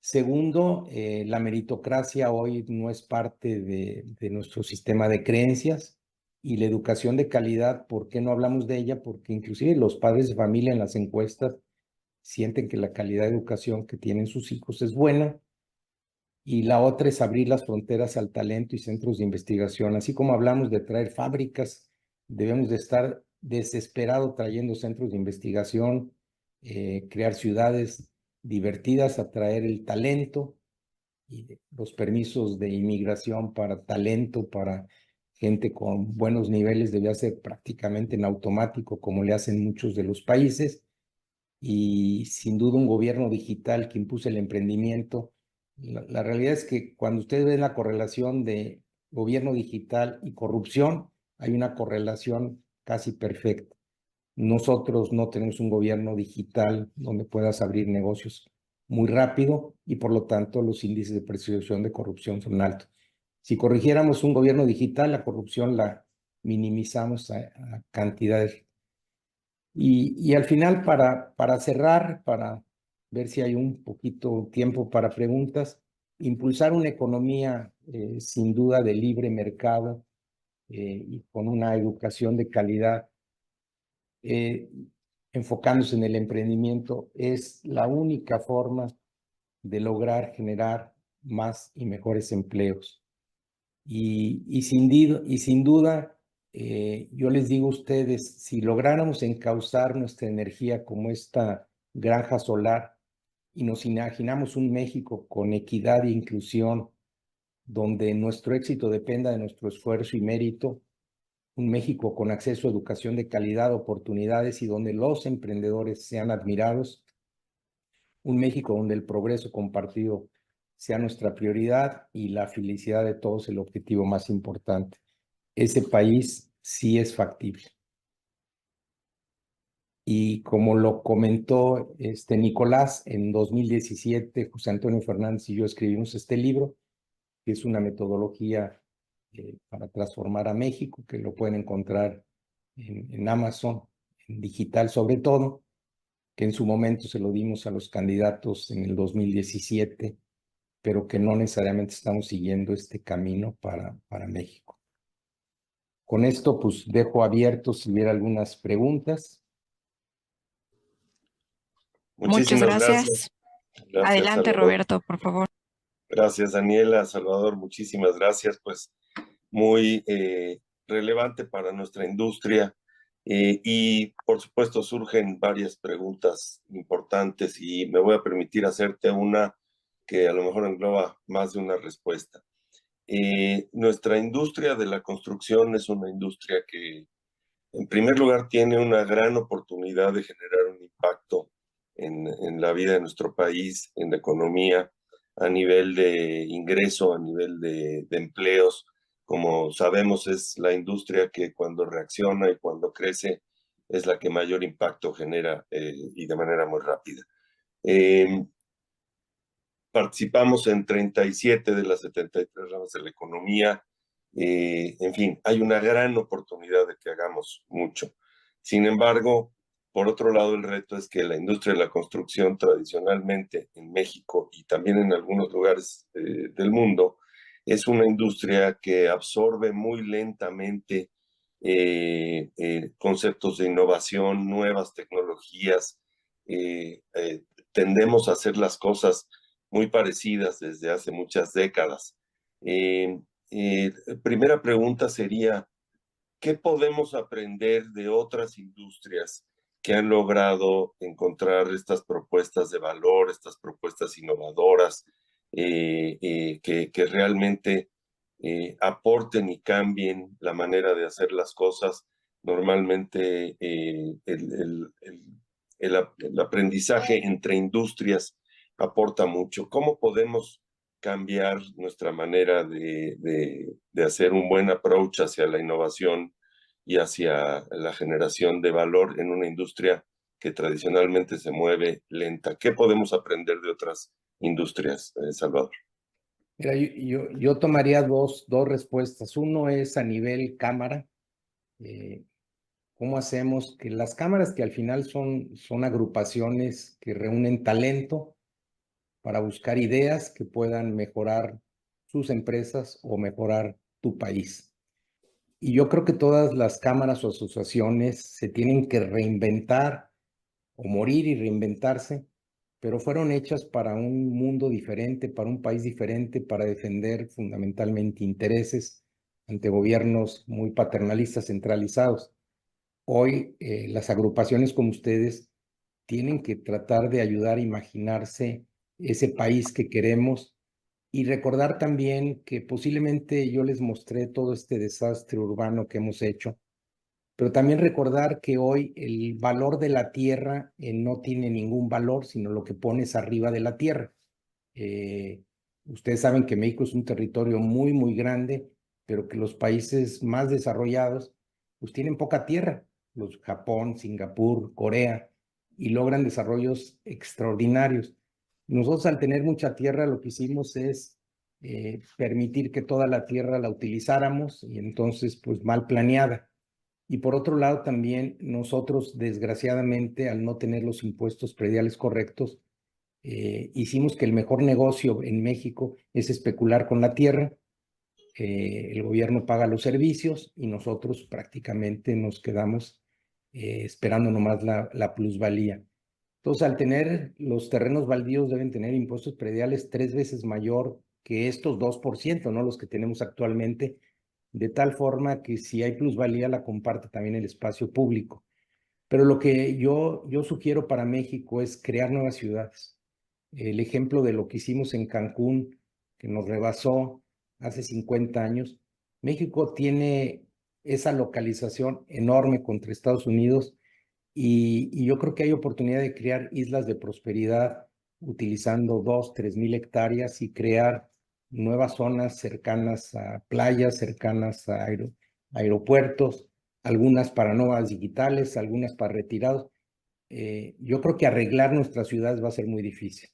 Segundo, la meritocracia hoy no es parte de nuestro sistema de creencias y la educación de calidad, ¿por qué no hablamos de ella? Porque inclusive los padres de familia en las encuestas sienten que la calidad de educación que tienen sus hijos es buena. Y la otra es abrir las fronteras al talento y centros de investigación. Así como hablamos de traer fábricas, debemos de estar desesperados trayendo centros de investigación, crear ciudades divertidas, atraer el talento y los permisos de inmigración para talento, para gente con buenos niveles, debía ser prácticamente en automático, como le hacen muchos de los países. Y sin duda un gobierno digital que impulse el emprendimiento. La realidad es que cuando ustedes ven la correlación de gobierno digital y corrupción, hay una correlación casi perfecta. Nosotros no tenemos un gobierno digital donde puedas abrir negocios muy rápido y por lo tanto los índices de percepción de corrupción son altos. Si corrigiéramos un gobierno digital, la corrupción la minimizamos a cantidades. Y al final, para cerrar, para ver si hay un poquito tiempo para preguntas, impulsar una economía sin duda de libre mercado y con una educación de calidad, enfocándose en el emprendimiento, es la única forma de lograr generar más y mejores empleos. Y sin duda, yo les digo a ustedes, si lográramos encauzar nuestra energía como esta granja solar y nos imaginamos un México con equidad e inclusión, donde nuestro éxito dependa de nuestro esfuerzo y mérito, un México con acceso a educación de calidad, oportunidades y donde los emprendedores sean admirados, un México donde el progreso compartido sea nuestra prioridad y la felicidad de todos el objetivo más importante. Ese país sí es factible. Y como lo comentó Nicolás, en 2017, José Antonio Fernández y yo escribimos este libro, que es una metodología para transformar a México, que lo pueden encontrar en Amazon, en digital sobre todo, que en su momento se lo dimos a los candidatos en el 2017, pero que no necesariamente estamos siguiendo este camino para México. Con esto, pues dejo abierto si hubiera algunas preguntas. Muchas gracias. Gracias, Adelante, Salvador. Roberto, por favor. Gracias, Daniela. Salvador, muchísimas gracias. Pues muy relevante para nuestra industria. Y por supuesto surgen varias preguntas importantes y me voy a permitir hacerte una que a lo mejor engloba más de una respuesta. Nuestra industria de la construcción es una industria que, en primer lugar, tiene una gran oportunidad de generar un impacto en la vida de nuestro país, en la economía, a nivel de ingreso, a nivel de empleos. Como sabemos, es la industria que cuando reacciona y cuando crece es la que mayor impacto genera y de manera muy rápida. Participamos en 37 de las 73 ramas de la economía. En fin, hay una gran oportunidad de que hagamos mucho. Sin embargo, por otro lado, el reto es que la industria de la construcción tradicionalmente en México y también en algunos lugares del mundo es una industria que absorbe muy lentamente conceptos de innovación, nuevas tecnologías. Tendemos a hacer las cosas muy parecidas desde hace muchas décadas. Primera pregunta sería, ¿qué podemos aprender de otras industrias que han logrado encontrar estas propuestas de valor, estas propuestas innovadoras, que realmente aporten y cambien la manera de hacer las cosas? Normalmente el aprendizaje entre industrias aporta mucho. ¿Cómo podemos cambiar nuestra manera de hacer un buen approach hacia la innovación y hacia la generación de valor en una industria que tradicionalmente se mueve lenta? ¿Qué podemos aprender de otras industrias, Salvador? Mira, yo tomaría dos respuestas. Uno es a nivel cámara. ¿Cómo hacemos que las cámaras, que al final son agrupaciones que reúnen talento para buscar ideas que puedan mejorar sus empresas o mejorar tu país? Y yo creo que todas las cámaras o asociaciones se tienen que reinventar o morir y reinventarse, pero fueron hechas para un mundo diferente, para un país diferente, para defender fundamentalmente intereses ante gobiernos muy paternalistas, centralizados. Hoy las agrupaciones como ustedes tienen que tratar de ayudar a imaginarse ese país que queremos y recordar también que posiblemente yo les mostré todo este desastre urbano que hemos hecho, pero también recordar que hoy el valor de la tierra no tiene ningún valor, sino lo que pones arriba de la tierra. Ustedes saben que México es un territorio muy, muy grande, pero que los países más desarrollados pues tienen poca tierra, los Japón, Singapur, Corea, y logran desarrollos extraordinarios. Nosotros al tener mucha tierra lo que hicimos es permitir que toda la tierra la utilizáramos y entonces pues mal planeada. Y por otro lado también nosotros desgraciadamente al no tener los impuestos prediales correctos, hicimos que el mejor negocio en México es especular con la tierra el gobierno paga los servicios y nosotros prácticamente nos quedamos esperando nomás la plusvalía. Entonces, al tener los terrenos baldíos deben tener impuestos prediales 3 veces mayor que estos 2%, ¿no? Los que tenemos actualmente, de tal forma que si hay plusvalía la comparte también el espacio público. Pero lo que yo sugiero para México es crear nuevas ciudades. El ejemplo de lo que hicimos en Cancún, que nos rebasó hace 50 años, México tiene esa localización enorme contra Estados Unidos y yo creo que hay oportunidad de crear islas de prosperidad utilizando 2, 3 mil hectáreas y crear nuevas zonas cercanas a playas, cercanas a aeropuertos, algunas para nómadas digitales, algunas para retirados. Yo creo que arreglar nuestras ciudades va a ser muy difícil,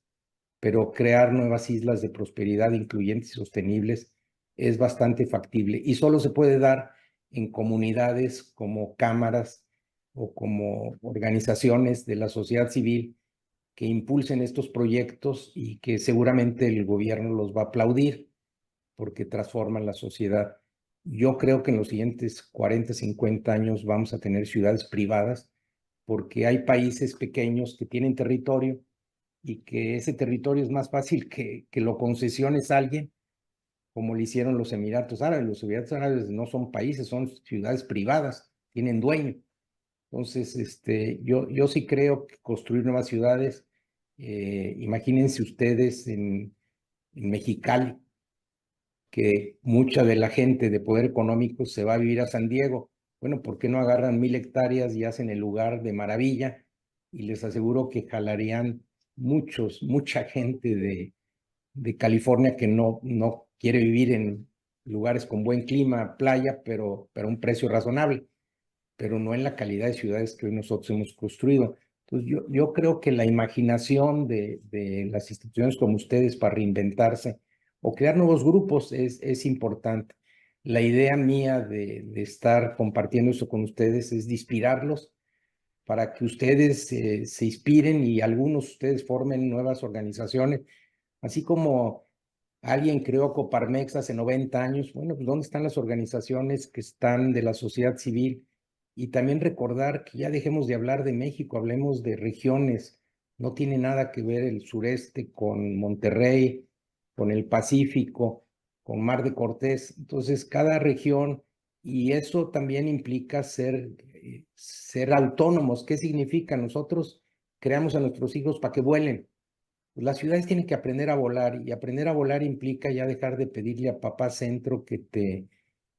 pero crear nuevas islas de prosperidad incluyentes y sostenibles es bastante factible y solo se puede dar en comunidades como cámaras o como organizaciones de la sociedad civil que impulsen estos proyectos y que seguramente el gobierno los va a aplaudir porque transforman la sociedad. Yo creo que en los siguientes 40, 50 años vamos a tener ciudades privadas porque hay países pequeños que tienen territorio y que ese territorio es más fácil que lo concesiones a alguien, como lo hicieron los Emiratos Árabes. Los Emiratos Árabes no son países, son ciudades privadas, tienen dueño. Entonces, yo sí creo que construir nuevas ciudades, imagínense ustedes en Mexicali, que mucha de la gente de poder económico se va a vivir a San Diego. Bueno, ¿por qué no agarran 1000 hectáreas y hacen el lugar de maravilla? Y les aseguro que jalarían mucha gente de California que no quiere vivir en lugares con buen clima, playa, pero a un precio razonable, pero no en la calidad de ciudades que hoy nosotros hemos construido. Entonces, yo creo que la imaginación de las instituciones como ustedes para reinventarse o crear nuevos grupos es importante. La idea mía de estar compartiendo eso con ustedes es de inspirarlos para que ustedes se inspiren y algunos de ustedes formen nuevas organizaciones, así como alguien creó Coparmex hace 90 años. Bueno, pues ¿dónde están las organizaciones que están de la sociedad civil? Y también recordar que ya dejemos de hablar de México, hablemos de regiones. No tiene nada que ver el sureste con Monterrey, con el Pacífico, con Mar de Cortés. Entonces, cada región, y eso también implica ser autónomos. ¿Qué significa? Nosotros creamos a nuestros hijos para que vuelen. Las ciudades tienen que aprender a volar y aprender a volar implica ya dejar de pedirle a papá centro que te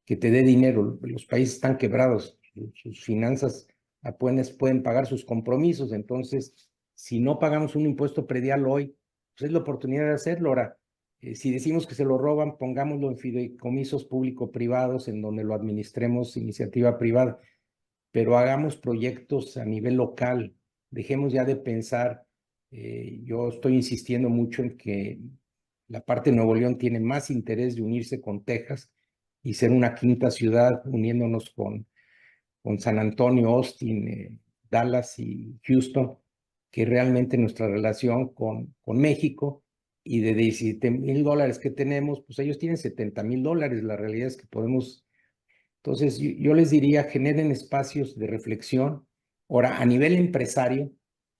dé dinero. Los países están quebrados, sus finanzas apenas pueden pagar sus compromisos. Entonces, si no pagamos un impuesto predial hoy, pues es la oportunidad de hacerlo. Ahora, si decimos que se lo roban, pongámoslo en fideicomisos público-privados en donde lo administremos iniciativa privada, pero hagamos proyectos a nivel local. Dejemos ya de pensar. Yo estoy insistiendo mucho en que la parte de Nuevo León tiene más interés de unirse con Texas y ser una quinta ciudad, uniéndonos con San Antonio, Austin, Dallas y Houston, que realmente nuestra relación con México y de $17,000 que tenemos, pues ellos tienen $70,000. La realidad es que podemos. Entonces, yo les diría, generen espacios de reflexión. Ahora, a nivel empresario,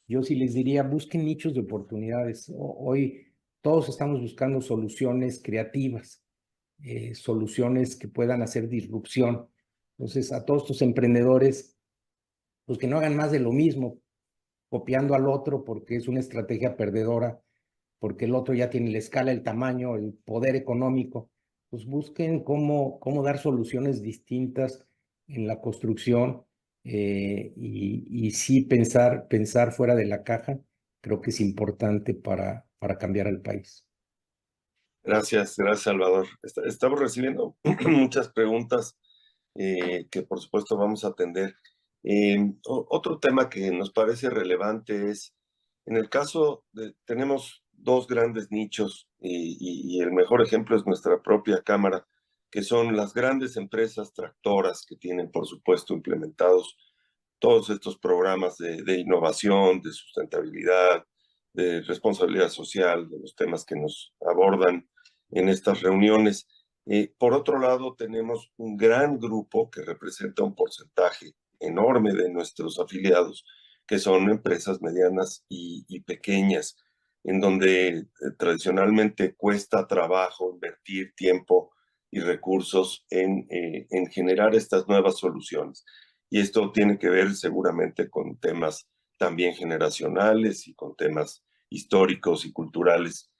yo sí les diría, busquen nichos de oportunidades. Hoy todos estamos buscando soluciones creativas, soluciones que puedan hacer disrupción. Entonces, a todos estos emprendedores, pues que no hagan más de lo mismo, copiando al otro porque es una estrategia perdedora, porque el otro ya tiene la escala, el tamaño, el poder económico. Pues busquen cómo dar soluciones distintas en la construcción y sí pensar fuera de la caja. Creo que es importante para cambiar al país. Gracias, Salvador. Estamos recibiendo muchas preguntas que por supuesto vamos a atender. Otro tema que nos parece relevante es, en el caso tenemos dos grandes nichos y el mejor ejemplo es nuestra propia Cámara, que son las grandes empresas tractoras que tienen por supuesto implementados todos estos programas de innovación, de sustentabilidad, de responsabilidad social, de los temas que nos abordan en estas reuniones. Por otro lado, tenemos un gran grupo que representa un porcentaje enorme de nuestros afiliados, que son empresas medianas y pequeñas, en donde tradicionalmente cuesta trabajo invertir tiempo y recursos en generar estas nuevas soluciones. Y esto tiene que ver seguramente con temas también generacionales y con temas históricos y culturales.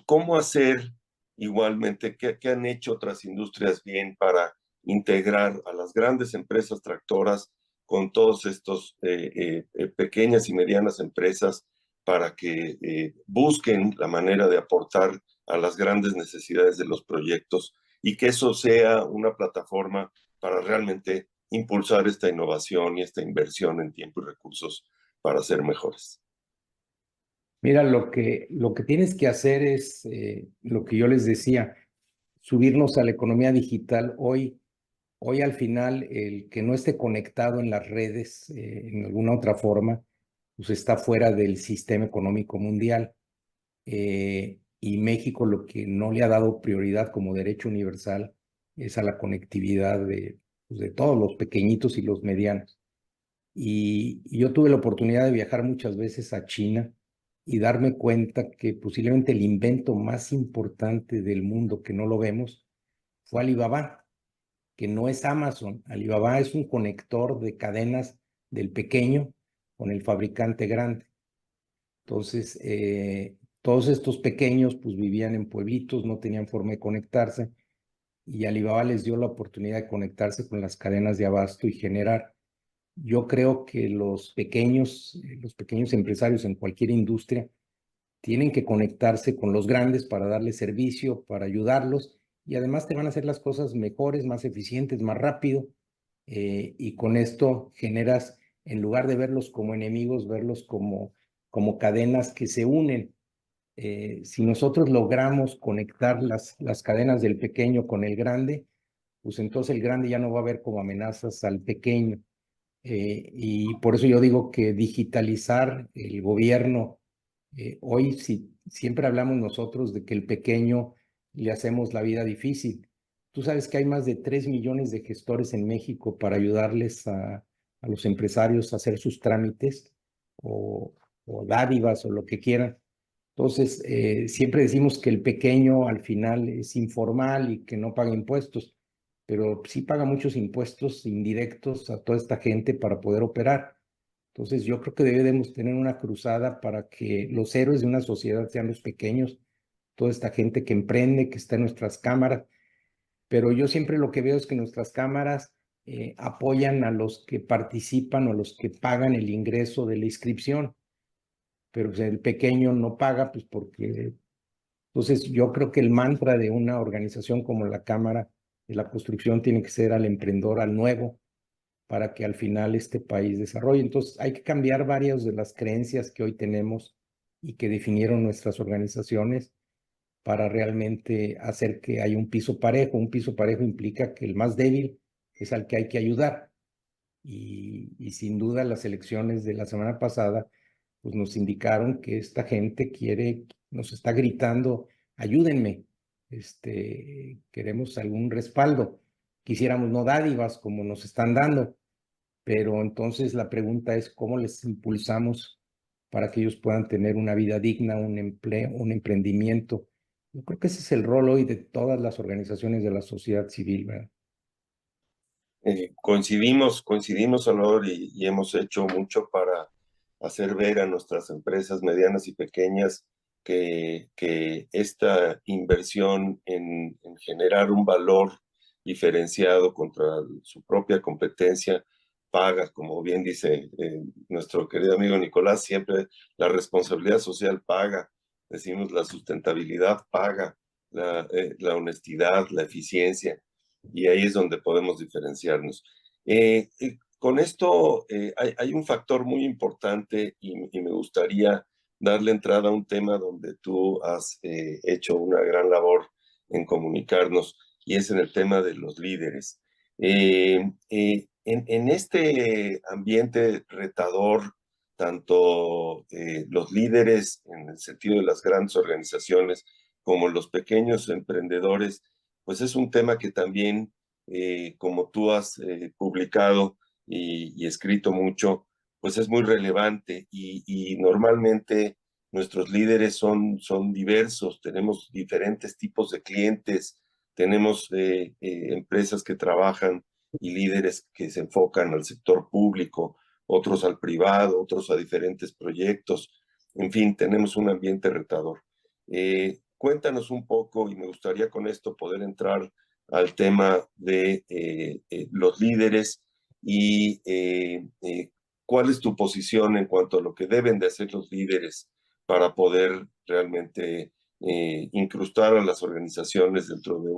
¿Cómo hacer igualmente, qué han hecho otras industrias bien para integrar a las grandes empresas tractoras con todos estos pequeñas y medianas empresas para que busquen la manera de aportar a las grandes necesidades de los proyectos y que eso sea una plataforma para realmente impulsar esta innovación y esta inversión en tiempo y recursos para ser mejores? Mira, lo que tienes que hacer es lo que yo les decía, subirnos a la economía digital. Hoy al final, el que no esté conectado en las redes en alguna otra forma, pues está fuera del sistema económico mundial. Y México lo que no le ha dado prioridad como derecho universal es a la conectividad pues, de todos los pequeñitos y los medianos. Y yo tuve la oportunidad de viajar muchas veces a China y darme cuenta que posiblemente el invento más importante del mundo que no lo vemos fue Alibaba, que no es Amazon. Alibaba es un conector de cadenas del pequeño con el fabricante grande. Entonces, todos estos pequeños pues vivían en pueblitos, no tenían forma de conectarse y Alibaba les dio la oportunidad de conectarse con las cadenas de abasto y generar. Yo creo que los pequeños empresarios en cualquier industria tienen que conectarse con los grandes para darles servicio, para ayudarlos y además te van a hacer las cosas mejores, más eficientes, más rápido y con esto generas, en lugar de verlos como enemigos, verlos como cadenas que se unen. Si nosotros logramos conectar las cadenas del pequeño con el grande, pues entonces el grande ya no va a ver como amenazas al pequeño. Y por eso yo digo que digitalizar el gobierno, hoy siempre hablamos nosotros de que el pequeño le hacemos la vida difícil. Tú sabes que hay más de 3 millones de gestores en México para ayudarles a los empresarios a hacer sus trámites o dádivas o lo que quieran. Entonces, siempre decimos que el pequeño al final es informal y que no paga impuestos, pero sí paga muchos impuestos indirectos a toda esta gente para poder operar. Entonces, yo creo que debemos tener una cruzada para que los héroes de una sociedad sean los pequeños, toda esta gente que emprende, que está en nuestras cámaras, pero yo siempre lo que veo es que nuestras cámaras apoyan a los que participan o a los que pagan el ingreso de la inscripción, pero pues, el pequeño no paga, pues porque entonces, yo creo que el mantra de una organización como la Cámara de la Construcción tiene que ser al emprendedor, al nuevo, para que al final este país desarrolle. Entonces, hay que cambiar varias de las creencias que hoy tenemos y que definieron nuestras organizaciones para realmente hacer que haya un piso parejo. Un piso parejo implica que el más débil es al que hay que ayudar. Y sin duda las elecciones de la semana pasada pues nos indicaron que esta gente nos está gritando, ayúdenme, queremos algún respaldo. Quisiéramos no dádivas como nos están dando, pero entonces la pregunta es cómo les impulsamos para que ellos puedan tener una vida digna, un empleo, un emprendimiento. Yo creo que ese es el rol hoy de todas las organizaciones de la sociedad civil, ¿verdad? Coincidimos, Salvador, y hemos hecho mucho para hacer ver a nuestras empresas medianas y pequeñas que esta inversión en generar un valor diferenciado contra su propia competencia paga, como bien dice nuestro querido amigo Nicolás, siempre la responsabilidad social paga, decimos la sustentabilidad paga, la honestidad, la eficiencia, y ahí es donde podemos diferenciarnos. Con esto hay un factor muy importante y me gustaría darle entrada a un tema donde tú has hecho una gran labor en comunicarnos y es en el tema de los líderes. En este ambiente retador, tanto los líderes en el sentido de las grandes organizaciones como los pequeños emprendedores, pues es un tema que también, como tú has publicado y escrito mucho, pues es muy relevante y normalmente nuestros líderes son diversos, tenemos diferentes tipos de clientes, tenemos empresas que trabajan y líderes que se enfocan al sector público, otros al privado, otros a diferentes proyectos. En fin, tenemos un ambiente retador. Cuéntanos un poco, y me gustaría con esto poder entrar al tema de los líderes y cuál es tu posición en cuanto a lo que deben de hacer los líderes para poder realmente incrustar a las organizaciones dentro de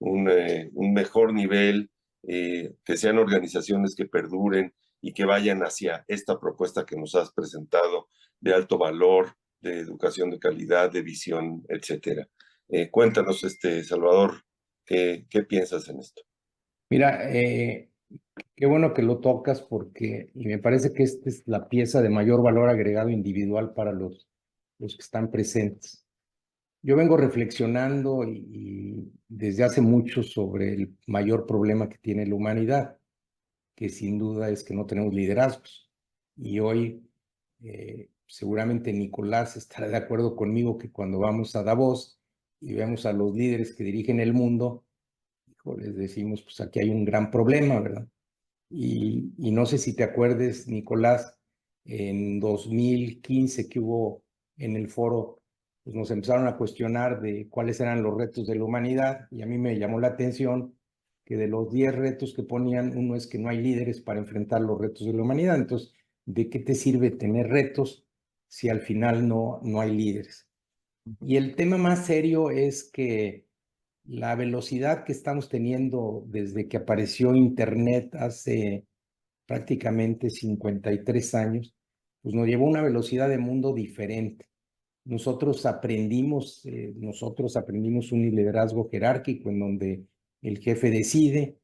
un mejor nivel, que sean organizaciones que perduren y que vayan hacia esta propuesta que nos has presentado de alto valor, de educación de calidad, de visión, etcétera. Cuéntanos, Salvador, ¿qué piensas en esto? Mira, qué bueno que lo tocas porque y me parece que esta es la pieza de mayor valor agregado individual para los que están presentes. Yo vengo reflexionando y desde hace mucho sobre el mayor problema que tiene la humanidad, que sin duda es que no tenemos liderazgos. Y hoy seguramente Nicolás estará de acuerdo conmigo que cuando vamos a Davos y vemos a los líderes que dirigen el mundo, les decimos, pues aquí hay un gran problema, ¿verdad? Y no sé si te acuerdes, Nicolás, en 2015 que hubo en el foro, pues nos empezaron a cuestionar de cuáles eran los retos de la humanidad y a mí me llamó la atención que de los 10 retos que ponían, uno es que no hay líderes para enfrentar los retos de la humanidad. Entonces, ¿de qué te sirve tener retos si al final no hay líderes? Y el tema más serio es que la velocidad que estamos teniendo desde que apareció Internet hace prácticamente 53 años, pues nos llevó a una velocidad de mundo diferente. Nosotros aprendimos un liderazgo jerárquico en donde el jefe decide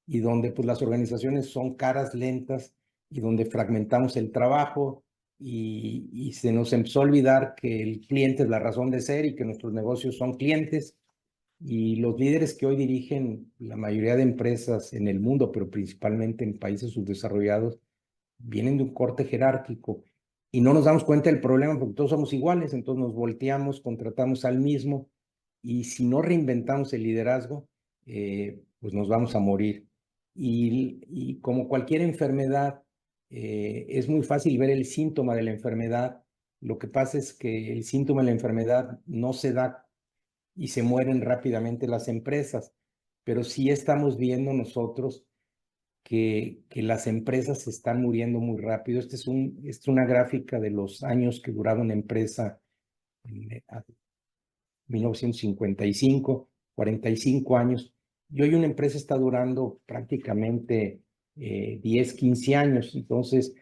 y donde pues las organizaciones son caras lentas y donde fragmentamos el trabajo y se nos empezó a olvidar que el cliente es la razón de ser y que nuestros negocios son clientes. Y los líderes que hoy dirigen la mayoría de empresas en el mundo, pero principalmente en países subdesarrollados, vienen de un corte jerárquico y no nos damos cuenta del problema porque todos somos iguales, entonces nos volteamos, contratamos al mismo y si no reinventamos el liderazgo, pues nos vamos a morir. Y como cualquier enfermedad, es muy fácil ver el síntoma de la enfermedad. Lo que pasa es que el síntoma de la enfermedad no se da y se mueren rápidamente las empresas, pero sí estamos viendo nosotros que las empresas se están muriendo muy rápido. Esta es una gráfica de los años que duraba una empresa en 1955, 45 años, y hoy una empresa está durando prácticamente 10, 15 años. Entonces,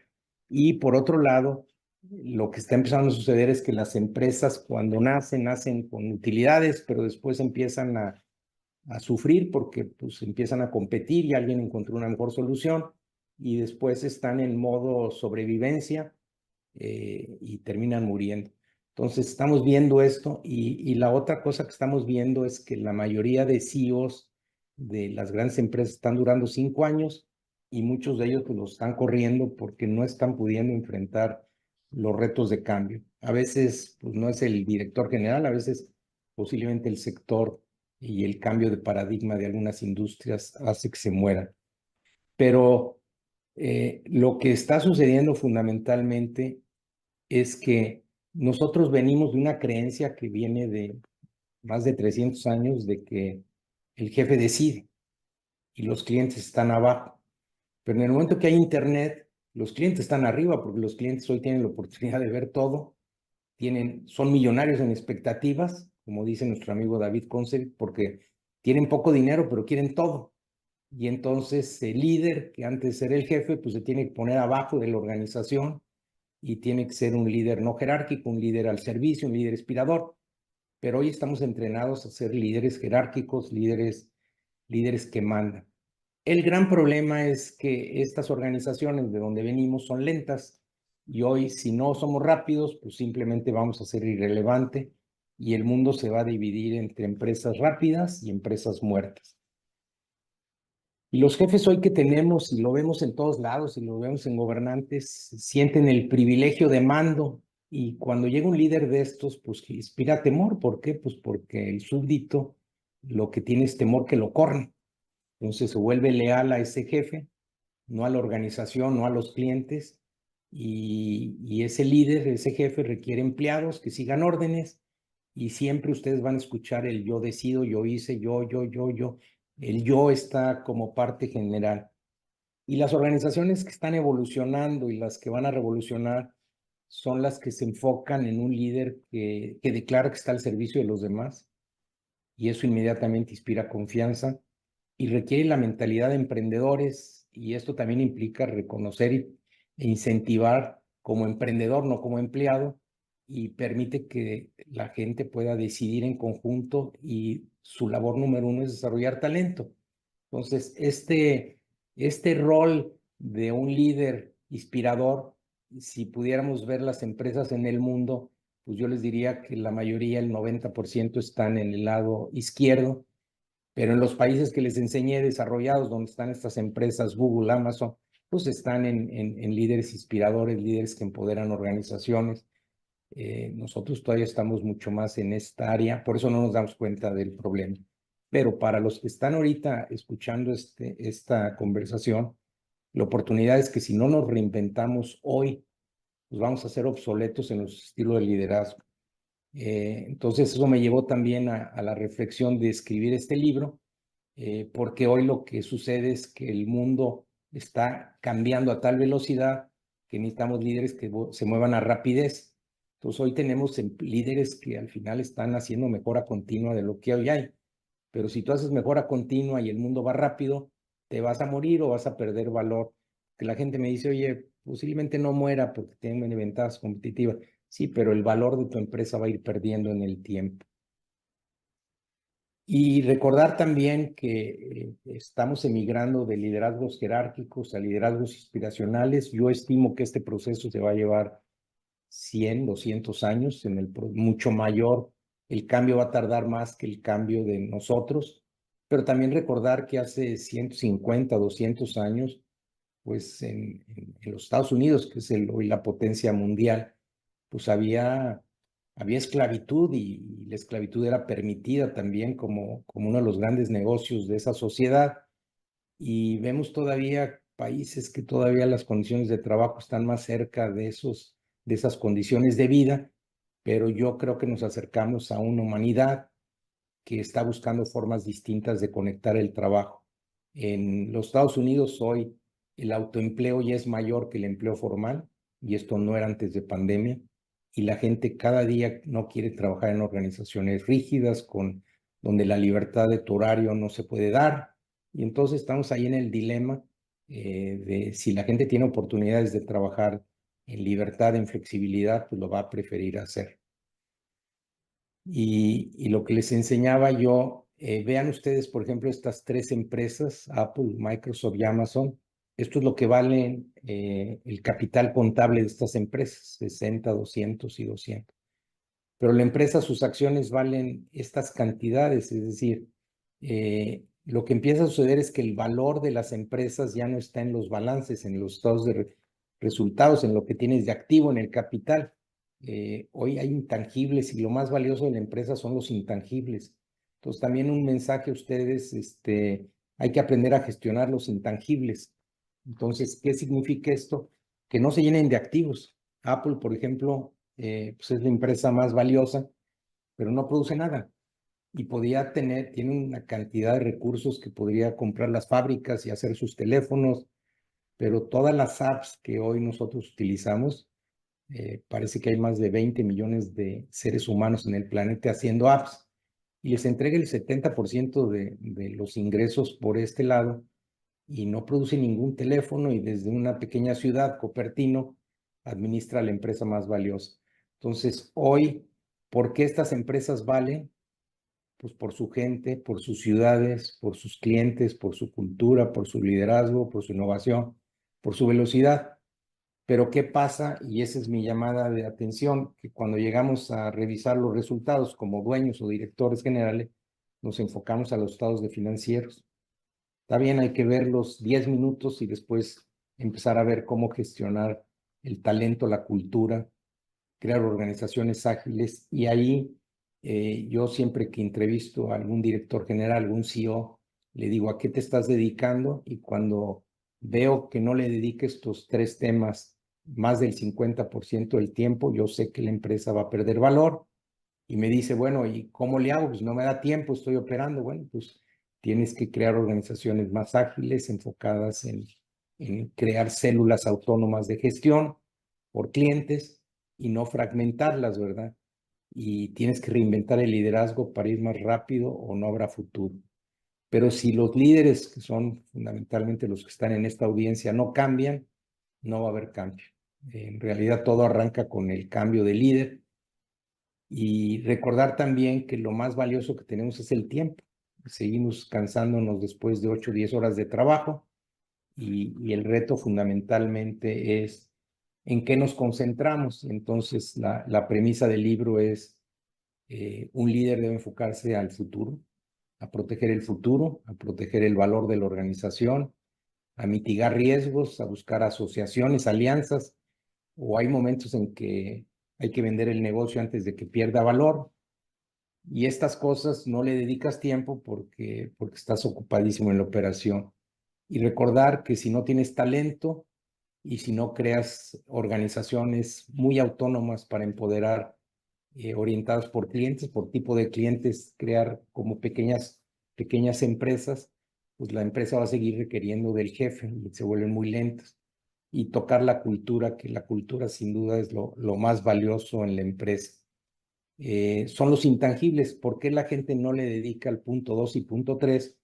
y por otro lado, lo que está empezando a suceder es que las empresas cuando nacen con utilidades, pero después empiezan a sufrir porque pues empiezan a competir y alguien encontró una mejor solución y después están en modo sobrevivencia y terminan muriendo. Entonces estamos viendo esto y la otra cosa que estamos viendo es que la mayoría de CEOs de las grandes empresas están durando 5 años y muchos de ellos pues los están corriendo porque no están pudiendo enfrentar los retos de cambio. A veces pues no es el director general, a veces posiblemente el sector y el cambio de paradigma de algunas industrias hace que se mueran. Pero lo que está sucediendo fundamentalmente es que nosotros venimos de una creencia que viene de más de 300 años de que el jefe decide y los clientes están abajo. Pero en el momento que hay Internet, los clientes están arriba porque los clientes hoy tienen la oportunidad de ver todo, son millonarios en expectativas, como dice nuestro amigo David Concept, porque tienen poco dinero pero quieren todo. Y entonces el líder, que antes era el jefe, pues se tiene que poner abajo de la organización y tiene que ser un líder no jerárquico, un líder al servicio, un líder inspirador. Pero hoy estamos entrenados a ser líderes jerárquicos, líderes que mandan. El gran problema es que estas organizaciones de donde venimos son lentas y hoy si no somos rápidos, pues simplemente vamos a ser irrelevante y el mundo se va a dividir entre empresas rápidas y empresas muertas. Y los jefes hoy que tenemos, y lo vemos en todos lados, y lo vemos en gobernantes, sienten el privilegio de mando, y cuando llega un líder de estos, pues inspira temor. ¿Por qué? Pues porque el súbdito lo que tiene es temor que lo corren. Entonces se vuelve leal a ese jefe, no a la organización, no a los clientes, y ese líder, ese jefe requiere empleados que sigan órdenes, y siempre ustedes van a escuchar el yo decido, yo hice, yo. El yo está como parte general. Y las organizaciones que están evolucionando y las que van a revolucionar son las que se enfocan en un líder que declara que está al servicio de los demás, y eso inmediatamente inspira confianza y requiere la mentalidad de emprendedores, y esto también implica reconocer e incentivar como emprendedor, no como empleado, y permite que la gente pueda decidir en conjunto, y su labor número uno es desarrollar talento. Entonces, este rol de un líder inspirador, si pudiéramos ver las empresas en el mundo, pues yo les diría que la mayoría, el 90%, están en el lado izquierdo, pero en los países que les enseñé desarrollados, donde están estas empresas, Google, Amazon, pues están en líderes inspiradores, líderes que empoderan organizaciones. Nosotros todavía estamos mucho más en esta área, por eso no nos damos cuenta del problema. Pero para los que están ahorita escuchando esta conversación, la oportunidad es que si no nos reinventamos hoy, pues vamos a ser obsoletos en los estilos de liderazgo. Entonces eso me llevó también a la reflexión de escribir este libro, porque hoy lo que sucede es que el mundo está cambiando a tal velocidad que necesitamos líderes que se muevan a rapidez. Entonces hoy tenemos líderes que al final están haciendo mejora continua de lo que hoy hay. Pero si tú haces mejora continua y el mundo va rápido, te vas a morir o vas a perder valor. Que la gente me dice, oye, posiblemente no muera porque tengo ventajas competitivas. Sí, pero el valor de tu empresa va a ir perdiendo en el tiempo. Y recordar también que estamos emigrando de liderazgos jerárquicos a liderazgos inspiracionales. Yo estimo que este proceso se va a llevar 100, 200 años, mucho mayor. El cambio va a tardar más que el cambio de nosotros, pero también recordar que hace 150, 200 años, pues en los Estados Unidos, que es hoy la potencia mundial, pues había esclavitud, y la esclavitud era permitida también como uno de los grandes negocios de esa sociedad. Y vemos todavía países que todavía las condiciones de trabajo están más cerca de esas condiciones de vida, pero yo creo que nos acercamos a una humanidad que está buscando formas distintas de conectar el trabajo. En los Estados Unidos hoy el autoempleo ya es mayor que el empleo formal, y esto no era antes de pandemia, y la gente cada día no quiere trabajar en organizaciones rígidas donde la libertad de tu horario no se puede dar, y entonces estamos ahí en el dilema de si la gente tiene oportunidades de trabajar en libertad, en flexibilidad, pues lo va a preferir hacer. Y lo que les enseñaba yo, vean ustedes, por ejemplo, estas tres empresas, Apple, Microsoft y Amazon. Esto es lo que vale el capital contable de estas empresas, 60, 200 y 200. Pero la empresa, sus acciones valen estas cantidades, es decir, lo que empieza a suceder es que el valor de las empresas ya no está en los balances, en los estados de resultados, en lo que tienes de activo, en el capital. Hoy hay intangibles, y lo más valioso de la empresa son los intangibles. Entonces también un mensaje a ustedes, hay que aprender a gestionar los intangibles. Entonces, ¿qué significa esto? Que no se llenen de activos. Apple, por ejemplo, pues es la empresa más valiosa, pero no produce nada. Y tiene una cantidad de recursos que podría comprar las fábricas y hacer sus teléfonos, pero todas las apps que hoy nosotros utilizamos, parece que hay más de 20 millones de seres humanos en el planeta haciendo apps, y les entrega el 70% de los ingresos por este lado, y no produce ningún teléfono, y desde una pequeña ciudad, Cupertino, administra la empresa más valiosa. Entonces, hoy, ¿por qué estas empresas valen? Pues por su gente, por sus ciudades, por sus clientes, por su cultura, por su liderazgo, por su innovación, por su velocidad. Pero ¿qué pasa? Y esa es mi llamada de atención, que cuando llegamos a revisar los resultados como dueños o directores generales, nos enfocamos a los estados de financieros. Está bien, hay que ver los 10 minutos y después empezar a ver cómo gestionar el talento, la cultura, crear organizaciones ágiles. Y ahí yo siempre que entrevisto a algún director general, algún CEO, le digo, ¿a qué te estás dedicando? Y cuando veo que no le dedique estos 3 temas más del 50% del tiempo, yo sé que la empresa va a perder valor. Y me dice, bueno, ¿y cómo le hago? Pues no me da tiempo, estoy operando. Bueno, pues tienes que crear organizaciones más ágiles, enfocadas en crear células autónomas de gestión por clientes y no fragmentarlas, ¿verdad? Y tienes que reinventar el liderazgo para ir más rápido o no habrá futuro. Pero si los líderes, que son fundamentalmente los que están en esta audiencia, no cambian, no va a haber cambio. En realidad todo arranca con el cambio de líder y recordar también que lo más valioso que tenemos es el tiempo. Seguimos cansándonos después de 8 o 10 horas de trabajo y el reto fundamentalmente es en qué nos concentramos. Entonces, la premisa del libro es un líder debe enfocarse al futuro, a proteger el futuro, a proteger el valor de la organización, a mitigar riesgos, a buscar asociaciones, alianzas, o hay momentos en que hay que vender el negocio antes de que pierda valor. Y estas cosas no le dedicas tiempo porque estás ocupadísimo en la operación. Y recordar que si no tienes talento y si no creas organizaciones muy autónomas para empoderar, orientadas por clientes, por tipo de clientes, crear como pequeñas empresas, pues la empresa va a seguir requiriendo del jefe y se vuelven muy lentas. Y tocar la cultura, que la cultura sin duda es lo más valioso en la empresa. Son los intangibles. ¿Por qué la gente no le dedica al punto 2 y punto 3?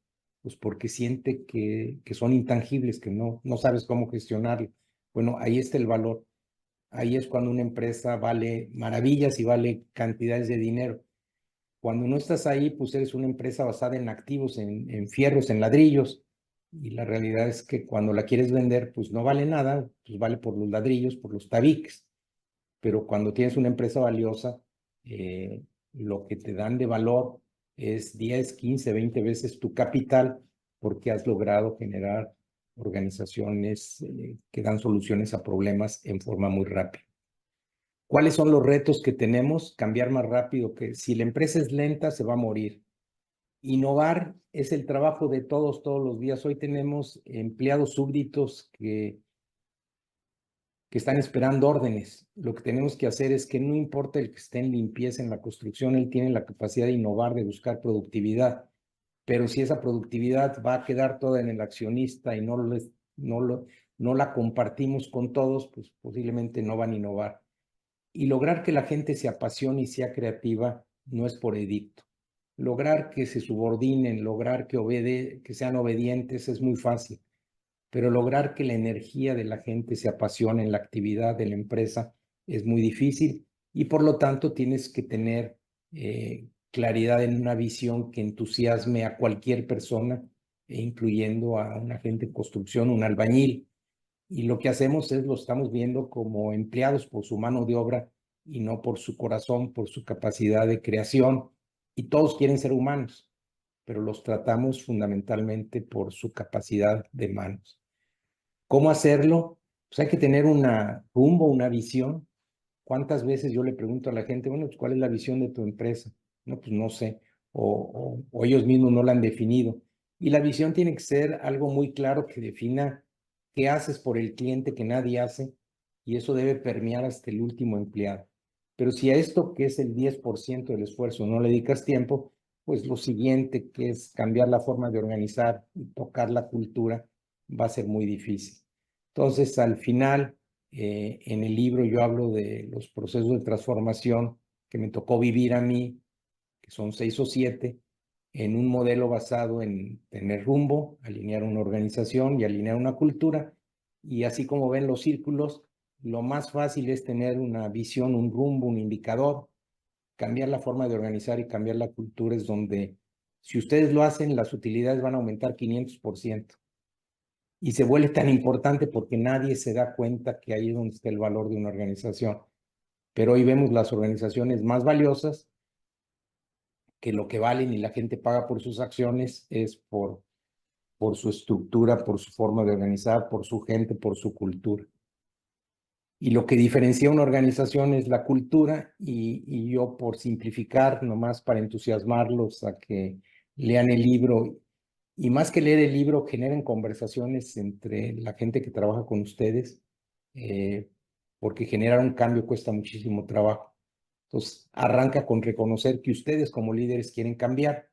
Pues porque siente que son intangibles, que no sabes cómo gestionarlo. Bueno, ahí está el valor. Ahí es cuando una empresa vale maravillas y vale cantidades de dinero. Cuando no estás ahí, pues eres una empresa basada en activos, en fierros, en ladrillos. Y la realidad es que cuando la quieres vender, pues no vale nada, pues vale por los ladrillos, por los tabiques. Pero cuando tienes una empresa valiosa, lo que te dan de valor es 10, 15, 20 veces tu capital, porque has logrado generar organizaciones que dan soluciones a problemas en forma muy rápida. ¿Cuáles son los retos que tenemos? Cambiar más rápido, que si la empresa es lenta, se va a morir. Innovar es el trabajo de todos los días. Hoy tenemos empleados súbditos que están esperando órdenes. Lo que tenemos que hacer es que no importa el que esté en limpieza, en la construcción, él tiene la capacidad de innovar, de buscar productividad. Pero si esa productividad va a quedar toda en el accionista y no la compartimos con todos, pues posiblemente no van a innovar. Y lograr que la gente se apasione y sea creativa no es por edicto. Lograr que se subordinen, lograr que sean obedientes es muy fácil, pero lograr que la energía de la gente se apasione en la actividad de la empresa es muy difícil y por lo tanto tienes que tener claridad en una visión que entusiasme a cualquier persona, incluyendo a un agente de construcción, un albañil. Y lo que hacemos es lo estamos viendo como empleados por su mano de obra y no por su corazón, por su capacidad de creación. Y todos quieren ser humanos, pero los tratamos fundamentalmente por su capacidad de manos. ¿Cómo hacerlo? Pues hay que tener una rumbo, una visión. ¿Cuántas veces yo le pregunto a la gente, bueno, pues, ¿cuál es la visión de tu empresa? No, pues no sé, o ellos mismos no la han definido. Y la visión tiene que ser algo muy claro que defina qué haces por el cliente que nadie hace, y eso debe permear hasta el último empleado. Pero si a esto, que es el 10% del esfuerzo, no le dedicas tiempo, pues lo siguiente, que es cambiar la forma de organizar y tocar la cultura, va a ser muy difícil. Entonces, al final, en el libro yo hablo de los procesos de transformación que me tocó vivir a mí, que son 6 o 7, en un modelo basado en tener rumbo, alinear una organización y alinear una cultura. Y así como ven los círculos, lo más fácil es tener una visión, un rumbo, un indicador. Cambiar la forma de organizar y cambiar la cultura es donde, si ustedes lo hacen, las utilidades van a aumentar 500%. y se vuelve tan importante porque nadie se da cuenta que ahí es donde está el valor de una organización. Pero hoy vemos las organizaciones más valiosas, que lo que valen y la gente paga por sus acciones es por su estructura, por su forma de organizar, por su gente, por su cultura. Y lo que diferencia una organización es la cultura, y yo, por simplificar, nomás para entusiasmarlos a que lean el libro, y más que leer el libro, generen conversaciones entre la gente que trabaja con ustedes, porque generar un cambio cuesta muchísimo trabajo. Entonces, arranca con reconocer que ustedes como líderes quieren cambiar,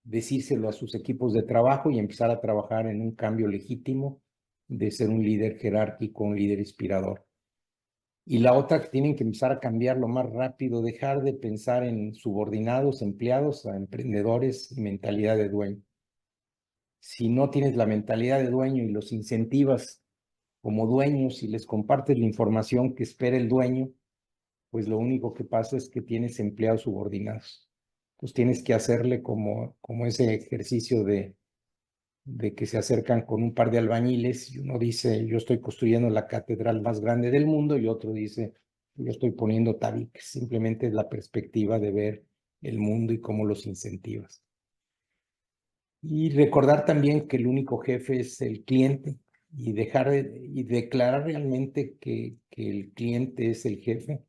decírselo a sus equipos de trabajo y empezar a trabajar en un cambio legítimo de ser un líder jerárquico, un líder inspirador. Y la otra, que tienen que empezar a cambiar lo más rápido, dejar de pensar en subordinados, empleados, a emprendedores y mentalidad de dueño. Si no tienes la mentalidad de dueño y los incentivas como dueños y les compartes la información que espera el dueño, pues lo único que pasa es que tienes empleados subordinados. Pues tienes que hacerle como ese ejercicio de que se acercan con un par de albañiles y uno dice, yo estoy construyendo la catedral más grande del mundo, y otro dice, yo estoy poniendo tabiques. Simplemente es la perspectiva de ver el mundo y cómo los incentivas. Y recordar también que el único jefe es el cliente, y declarar realmente que el cliente es el jefe,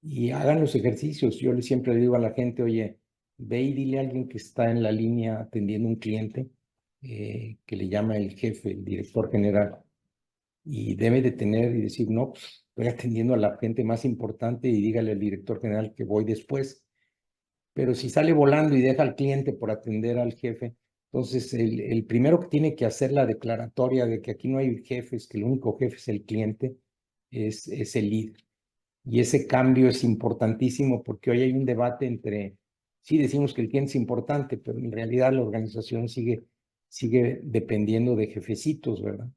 y hagan los ejercicios. Yo siempre le digo a la gente, oye, ve y dile a alguien que está en la línea atendiendo un cliente, que le llama el jefe, el director general, y debe de tener y decir, no, pues estoy atendiendo a la gente más importante, y dígale al director general que voy después. Pero si sale volando y deja al cliente por atender al jefe, entonces el primero que tiene que hacer la declaratoria de que aquí no hay jefes, que el único jefe es el cliente, es el líder. Y ese cambio es importantísimo, porque hoy hay un debate entre, sí decimos que el cliente es importante, pero en realidad la organización sigue dependiendo de jefecitos, ¿verdad?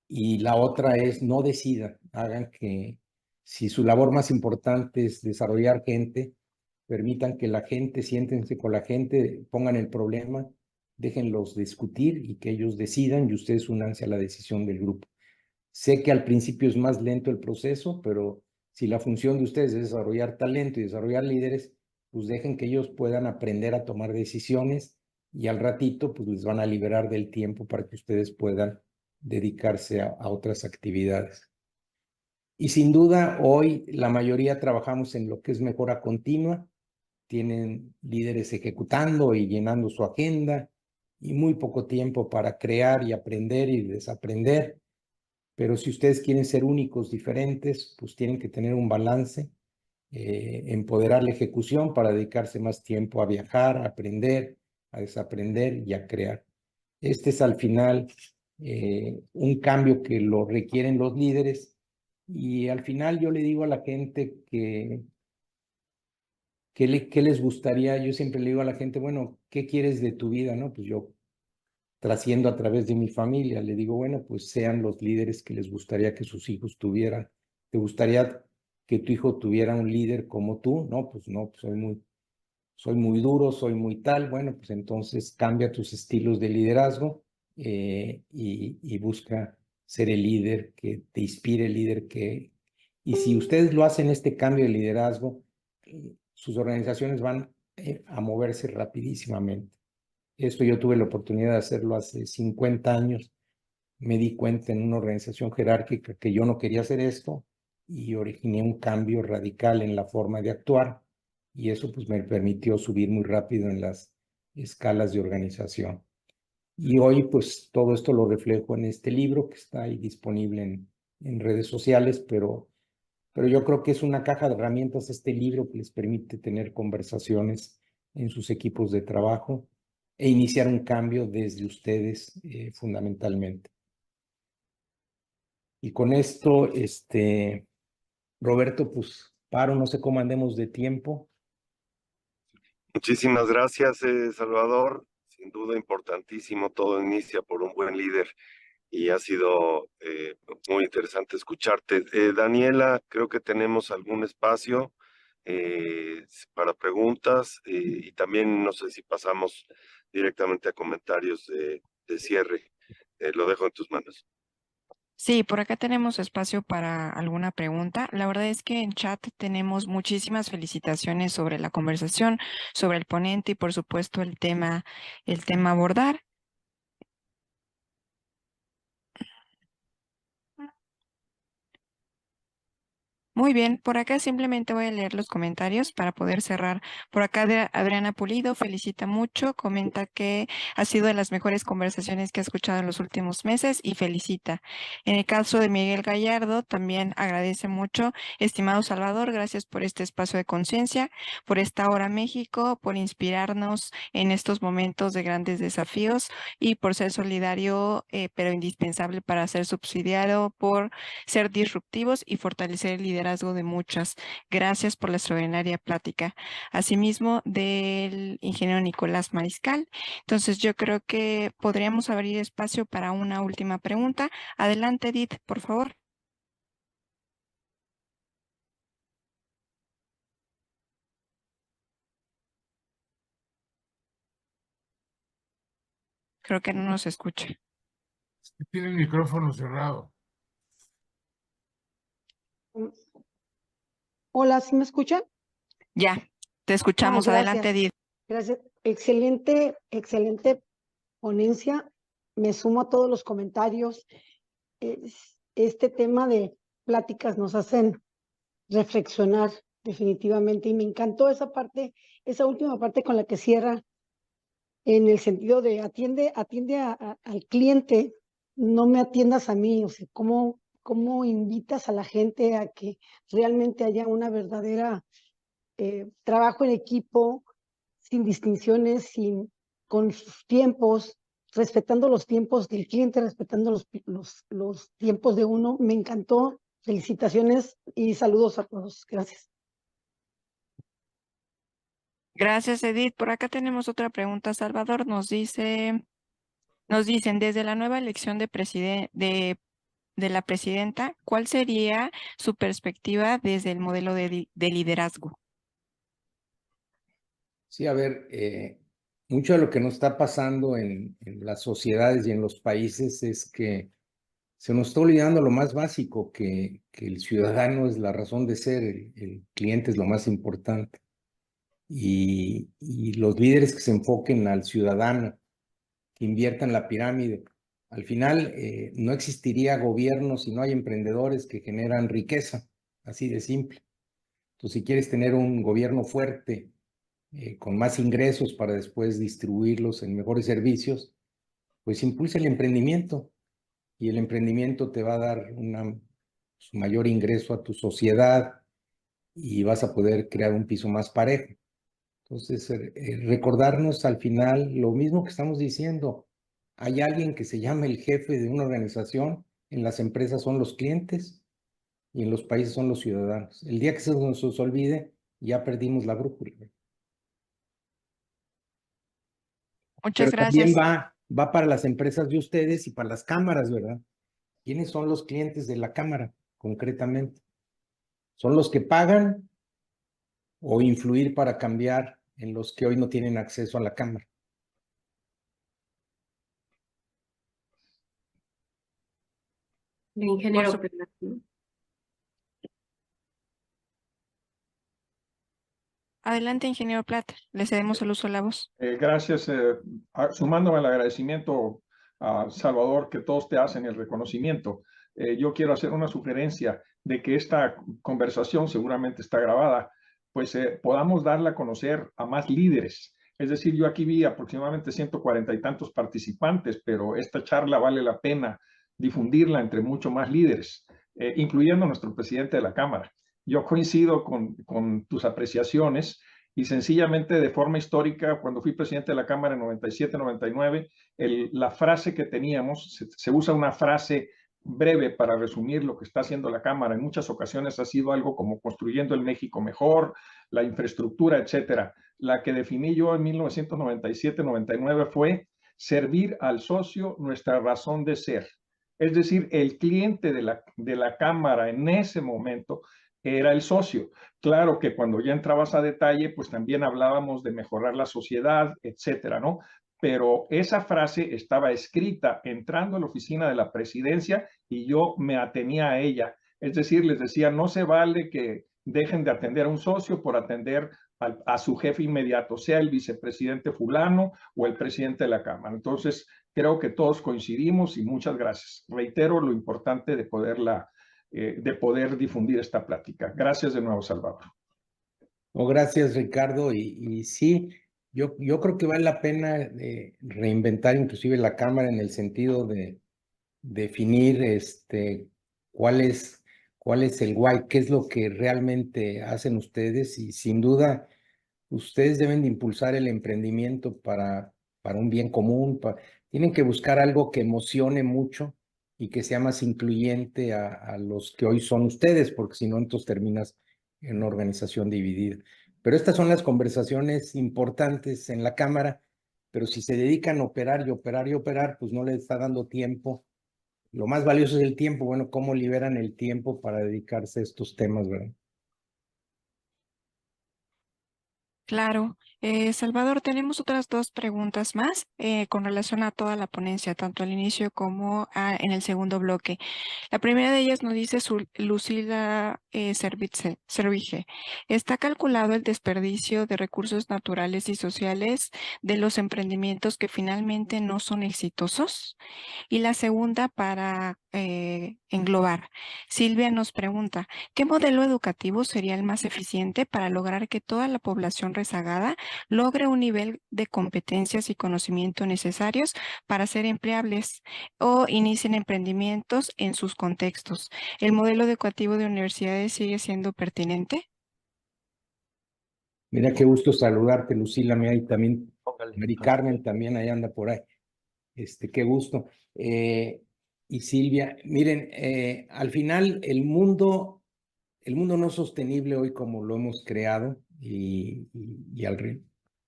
Y la otra es, no decidan, hagan que, si su labor más importante es desarrollar gente, permitan que la gente, siéntense con la gente, pongan el problema, déjenlos discutir y que ellos decidan, y ustedes únanse a la decisión del grupo. Sé que al principio es más lento el proceso, pero si la función de ustedes es desarrollar talento y desarrollar líderes, pues dejen que ellos puedan aprender a tomar decisiones, y al ratito pues les van a liberar del tiempo para que ustedes puedan dedicarse a otras actividades. Y sin duda, hoy la mayoría trabajamos en lo que es mejora continua. Tienen líderes ejecutando y llenando su agenda, y muy poco tiempo para crear y aprender y desaprender. Pero si ustedes quieren ser únicos, diferentes, pues tienen que tener un balance, empoderar la ejecución para dedicarse más tiempo a viajar, a aprender, a desaprender y a crear. Este es al final un cambio que lo requieren los líderes, y al final yo le digo a la gente que ¿qué les gustaría? Yo siempre le digo a la gente, bueno, ¿qué quieres de tu vida? ¿No? Pues yo trasciendo a través de mi familia, le digo, bueno, pues sean los líderes que les gustaría que sus hijos tuvieran. ¿Te gustaría que tu hijo tuviera un líder como tú? No, pues no, pues soy muy duro, soy muy tal. Bueno, pues entonces cambia tus estilos de liderazgo, y busca ser el líder que te inspire, el líder que... Y si ustedes lo hacen, este cambio de liderazgo, sus organizaciones van a moverse rapidísimamente. Esto yo tuve la oportunidad de hacerlo hace 50 años. Me di cuenta en una organización jerárquica que yo no quería hacer esto, y originé un cambio radical en la forma de actuar, y eso pues me permitió subir muy rápido en las escalas de organización. Y hoy pues todo esto lo reflejo en este libro que está ahí disponible en redes sociales, pero yo creo que es una caja de herramientas este libro, que les permite tener conversaciones en sus equipos de trabajo e iniciar un cambio desde ustedes, fundamentalmente. Y con esto, Roberto, pues paro, no sé cómo andemos de tiempo. Muchísimas gracias, Salvador. Sin duda importantísimo, todo inicia por un buen líder y ha sido muy interesante escucharte. Daniela, creo que tenemos algún espacio para preguntas, y también no sé si pasamos directamente a comentarios de cierre. lo dejo en tus manos. Sí, por acá tenemos espacio para alguna pregunta. La verdad es que en chat tenemos muchísimas felicitaciones sobre la conversación, sobre el ponente y por supuesto el tema a abordar. Muy bien, por acá simplemente voy a leer los comentarios para poder cerrar. Por acá Adriana Pulido felicita mucho, comenta que ha sido de las mejores conversaciones que ha escuchado en los últimos meses y felicita. En el caso de Miguel Gallardo, también agradece mucho. Estimado Salvador, gracias por este espacio de conciencia, por esta hora México, por inspirarnos en estos momentos de grandes desafíos y por ser solidario, pero indispensable para ser subsidiado, por ser disruptivos y fortalecer el liderazgo de muchas. Gracias por la extraordinaria plática. Asimismo, del ingeniero Nicolás Mariscal. Entonces, yo creo que podríamos abrir espacio para una última pregunta. Adelante, Edith, por favor. Creo que no nos escucha. Tiene el micrófono cerrado. Hola, ¿sí me escuchan? Ya, te escuchamos. Gracias. Adelante, Edith. Gracias. Excelente ponencia. Me sumo a todos los comentarios. Este tema de pláticas nos hacen reflexionar definitivamente y me encantó esa parte, esa última parte con la que cierra en el sentido de atiende al cliente, no me atiendas a mí. O sea, ¿cómo invitas a la gente a que realmente haya una verdadera trabajo en equipo, sin distinciones, con sus tiempos, respetando los tiempos del cliente, respetando los tiempos de uno? Me encantó. Felicitaciones y saludos a todos. Gracias. Gracias, Edith. Por acá tenemos otra pregunta, Salvador. Nos dicen, desde la nueva elección de la presidenta, ¿cuál sería su perspectiva desde el modelo de liderazgo? Sí, a ver, mucho de lo que nos está pasando en las sociedades y en los países es que se nos está olvidando lo más básico, que el ciudadano es la razón de ser, el cliente es lo más importante. Y los líderes que se enfoquen al ciudadano, que inviertan la pirámide. Al final, no existiría gobierno si no hay emprendedores que generan riqueza, así de simple. Entonces, si quieres tener un gobierno fuerte, con más ingresos para después distribuirlos en mejores servicios, pues impulsa el emprendimiento y el emprendimiento te va a dar un mayor ingreso a tu sociedad y vas a poder crear un piso más parejo. Entonces, recordarnos al final lo mismo que estamos diciendo. Hay alguien que se llama el jefe de una organización, en las empresas son los clientes y en los países son los ciudadanos. El día que se nos olvide, ya perdimos la brújula. Muchas Pero también gracias. va para las empresas de ustedes y para las cámaras, ¿verdad? ¿Quiénes son los clientes de la cámara, concretamente? ¿Son los que pagan o influir para cambiar en los que hoy no tienen acceso a la cámara? El ingeniero Plata. Adelante, ingeniero Plata. Le cedemos el uso de la voz. Gracias. Sumándome al agradecimiento a Salvador, que todos te hacen el reconocimiento, yo quiero hacer una sugerencia de que esta conversación seguramente está grabada, pues podamos darla a conocer a más líderes. Es decir, yo aquí vi aproximadamente 140 y tantos participantes, pero esta charla vale la pena difundirla entre muchos más líderes, incluyendo a nuestro presidente de la Cámara. Yo coincido con tus apreciaciones. Y sencillamente, de forma histórica, cuando fui presidente de la Cámara en 97-99, la frase que teníamos, se usa una frase breve para resumir lo que está haciendo la Cámara. En muchas ocasiones ha sido algo como construyendo el México mejor, la infraestructura, etcétera. La que definí yo en 1997-99 fue servir al socio, nuestra razón de ser. Es decir, el cliente de la Cámara en ese momento era el socio. Claro que cuando ya entrabas a detalle, pues también hablábamos de mejorar la sociedad, etcétera, ¿no? pero esa frase estaba escrita entrando a la oficina de la presidencia y yo me atenía a ella. Es decir, les decía, no se vale que dejen de atender a un socio por atender a su jefe inmediato, sea el vicepresidente fulano o el presidente de la Cámara. Entonces, creo que todos coincidimos y muchas gracias. Reitero lo importante de poder difundir esta plática. Gracias de nuevo, Salvador. Oh, gracias, Ricardo. Y sí, yo creo que vale la pena reinventar inclusive la Cámara en el sentido de definir cuál es el why, qué es lo que realmente hacen ustedes, y sin duda ustedes deben de impulsar el emprendimiento para un bien común. Tienen que buscar algo que emocione mucho y que sea más incluyente a los que hoy son ustedes, porque si no, entonces terminas en una organización dividida. Pero estas son las conversaciones importantes en la Cámara, pero si se dedican a operar y operar y operar, pues no les está dando tiempo. Lo más valioso es el tiempo. Bueno, ¿cómo liberan el tiempo para dedicarse a estos temas, verdad? Claro. Salvador, tenemos otras dos preguntas más con relación a toda la ponencia, tanto al inicio como en el segundo bloque. La primera de ellas nos dice Lucila Servige. ¿Está calculado el desperdicio de recursos naturales y sociales de los emprendimientos que finalmente no son exitosos? Y la segunda, para englobar, Silvia nos pregunta, ¿qué modelo educativo sería el más eficiente para lograr que toda la población rezagada logre un nivel de competencias y conocimiento necesarios para ser empleables o inicien emprendimientos en sus contextos? ¿El modelo educativo de universidades sigue siendo pertinente? Mira, qué gusto saludarte, Lucila. Mira, y también Mari Carmen también ahí anda por ahí. Qué gusto. Y Silvia, miren, al final el mundo no es sostenible hoy como lo hemos creado, y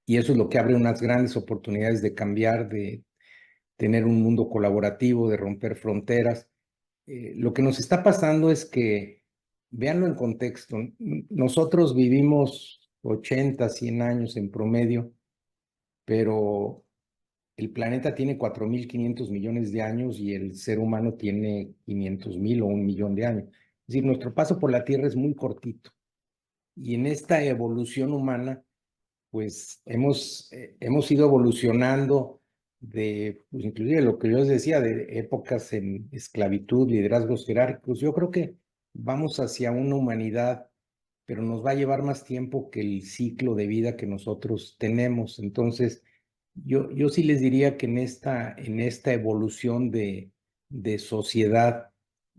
eso es lo que abre unas grandes oportunidades de cambiar, de tener un mundo colaborativo, de romper fronteras. Lo que nos está pasando es que, véanlo en contexto, nosotros vivimos 80, 100 años en promedio, pero el planeta tiene 4.500 millones de años y el ser humano tiene 500.000 o 1.000.000 de años. Es decir, nuestro paso por la Tierra es muy cortito. Y en esta evolución humana, pues hemos ido evolucionando pues, inclusive lo que yo les decía, de épocas en esclavitud, liderazgos jerárquicos. Yo creo que vamos hacia una humanidad, pero nos va a llevar más tiempo que el ciclo de vida que nosotros tenemos. Entonces, yo sí les diría que en esta evolución de sociedad,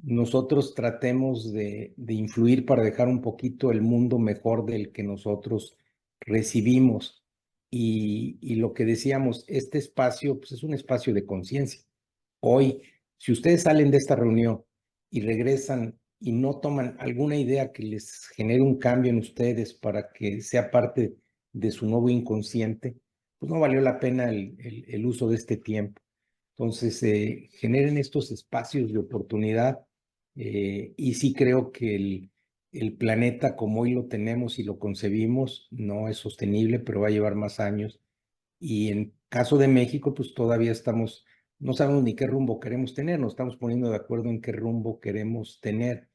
nosotros tratemos de influir para dejar un poquito el mundo mejor del que nosotros recibimos. Y lo que decíamos, este espacio pues es un espacio de conciencia. Hoy, si ustedes salen de esta reunión y regresan y no toman alguna idea que les genere un cambio en ustedes para que sea parte de su nuevo inconsciente, pues no valió la pena el uso de este tiempo. Entonces, generen estos espacios de oportunidad, y sí creo que el planeta como hoy lo tenemos y lo concebimos no es sostenible, pero va a llevar más años. Y en caso de México, pues todavía no sabemos ni qué rumbo queremos tener, nos estamos poniendo de acuerdo en qué rumbo queremos tener.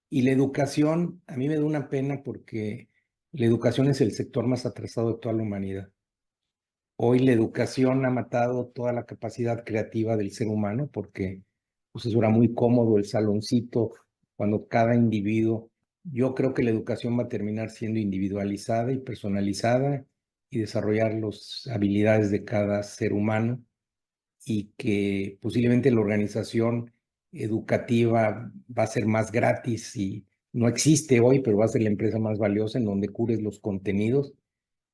Y la educación, a mí me da una pena porque la educación es el sector más atrasado de toda la humanidad. Hoy la educación ha matado toda la capacidad creativa del ser humano porque pues eso era muy cómodo, el saloncito, cuando cada individuo, yo creo que la educación va a terminar siendo individualizada y personalizada y desarrollar las habilidades de cada ser humano, y que posiblemente la organización educativa va a ser más gratis y no existe hoy, pero va a ser la empresa más valiosa en donde cures los contenidos.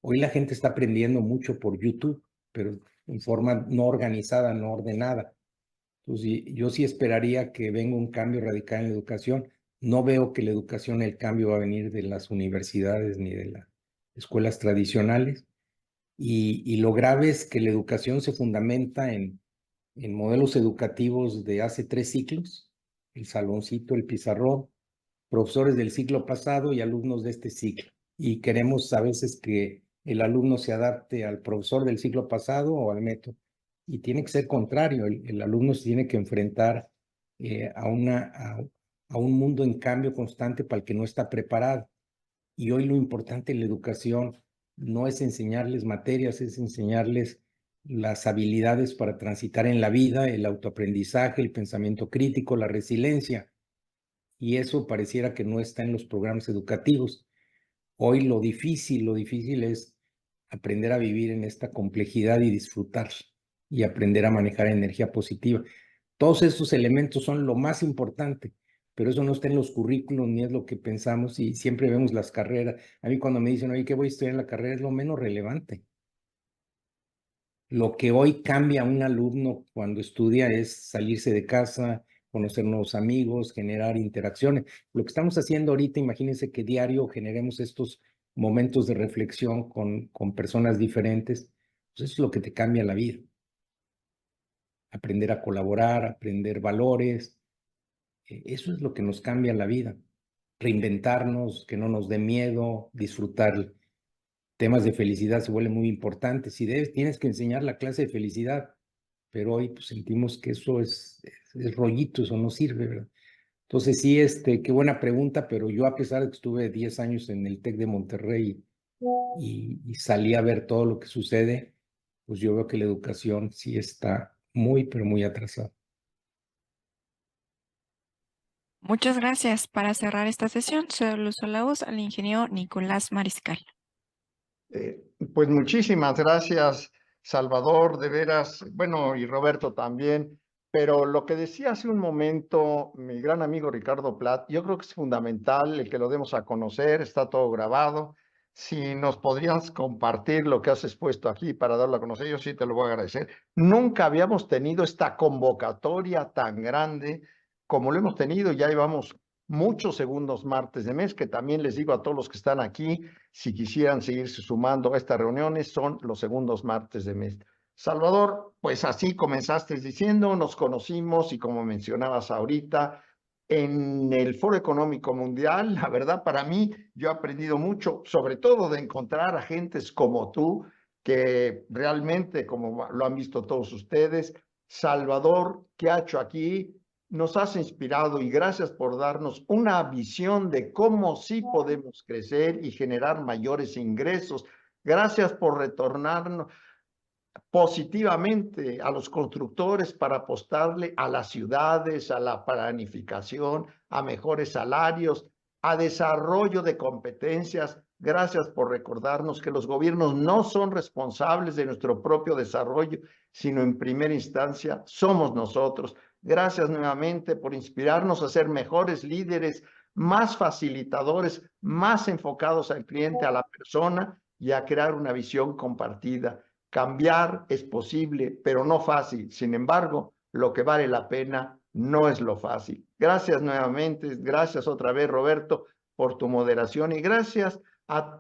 Hoy la gente está aprendiendo mucho por YouTube, pero en forma no organizada, no ordenada. Entonces, yo sí esperaría que venga un cambio radical en la educación. No veo que la educación, el cambio va a venir de las universidades ni de las escuelas tradicionales. Y lo grave es que la educación se fundamenta en modelos educativos de hace 3 ciclos, el saloncito, el pizarrón, profesores del ciclo pasado y alumnos de este ciclo. Y queremos a veces que el alumno se adapte al profesor del siglo pasado o al método. Y tiene que ser contrario, el alumno se tiene que enfrentar a un mundo en cambio constante para el que no está preparado. Y hoy lo importante en la educación no es enseñarles materias, es enseñarles las habilidades para transitar en la vida, el autoaprendizaje, el pensamiento crítico, la resiliencia. Y eso pareciera que no está en los programas educativos. Hoy lo difícil es aprender a vivir en esta complejidad y disfrutar y aprender a manejar energía positiva. Todos estos elementos son lo más importante, pero eso no está en los currículos ni es lo que pensamos y siempre vemos las carreras. A mí cuando me dicen, oye, ¿qué voy a estudiar en la carrera? Es lo menos relevante. Lo que hoy cambia a un alumno cuando estudia es salirse de casa, conocer nuevos amigos, generar interacciones. Lo que estamos haciendo ahorita, imagínense que diario generemos estos momentos de reflexión con personas diferentes. Pues eso es lo que te cambia la vida. Aprender a colaborar, aprender valores. Eso es lo que nos cambia la vida. Reinventarnos, que no nos dé miedo, disfrutar. Temas de felicidad se vuelven muy importantes. Si tienes que enseñar la clase de felicidad, pero hoy pues, sentimos que eso es rollito, eso no sirve, ¿verdad? Entonces sí, qué buena pregunta, pero yo a pesar de que estuve 10 años en el TEC de Monterrey y salí a ver todo lo que sucede, pues yo veo que la educación sí está muy, pero muy atrasada. Muchas gracias. Para cerrar esta sesión, cedo el uso de la voz al ingeniero Nicolás Mariscal. Pues muchísimas gracias, Salvador, de veras, bueno, y Roberto también, pero lo que decía hace un momento mi gran amigo Ricardo Plat, yo creo que es fundamental el que lo demos a conocer, está todo grabado. Si nos podrías compartir lo que has expuesto aquí para darlo a conocer, yo sí te lo voy a agradecer. Nunca habíamos tenido esta convocatoria tan grande como lo hemos tenido, ya llevamos muchos segundos martes de mes, que también les digo a todos los que están aquí, si quisieran seguirse sumando a estas reuniones, son los segundos martes de mes. Salvador, pues así comenzaste diciendo, nos conocimos y como mencionabas ahorita, en el Foro Económico Mundial, la verdad para mí, yo he aprendido mucho, sobre todo de encontrar a gentes como tú, que realmente, como lo han visto todos ustedes, Salvador, ¿qué ha hecho aquí? Nos has inspirado y gracias por darnos una visión de cómo sí podemos crecer y generar mayores ingresos. Gracias por retornarnos positivamente a los constructores para apostarle a las ciudades, a la planificación, a mejores salarios, a desarrollo de competencias. Gracias por recordarnos que los gobiernos no son responsables de nuestro propio desarrollo, sino en primera instancia somos nosotros. Gracias nuevamente por inspirarnos a ser mejores líderes, más facilitadores, más enfocados al cliente, a la persona y a crear una visión compartida. Cambiar es posible, pero no fácil. Sin embargo, lo que vale la pena no es lo fácil. Gracias nuevamente, gracias otra vez, Roberto, por tu moderación y gracias a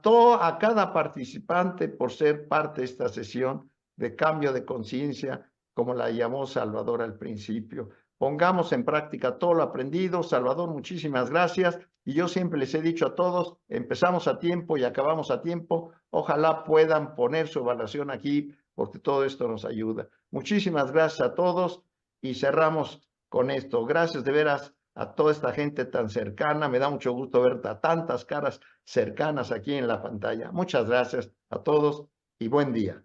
cada participante por ser parte de esta sesión de cambio de conciencia, como la llamó Salvador al principio. Pongamos en práctica todo lo aprendido. Salvador, muchísimas gracias. Y yo siempre les he dicho a todos, empezamos a tiempo y acabamos a tiempo. Ojalá puedan poner su evaluación aquí, porque todo esto nos ayuda. Muchísimas gracias a todos y cerramos con esto. Gracias de veras a toda esta gente tan cercana. Me da mucho gusto ver a tantas caras cercanas aquí en la pantalla. Muchas gracias a todos y buen día.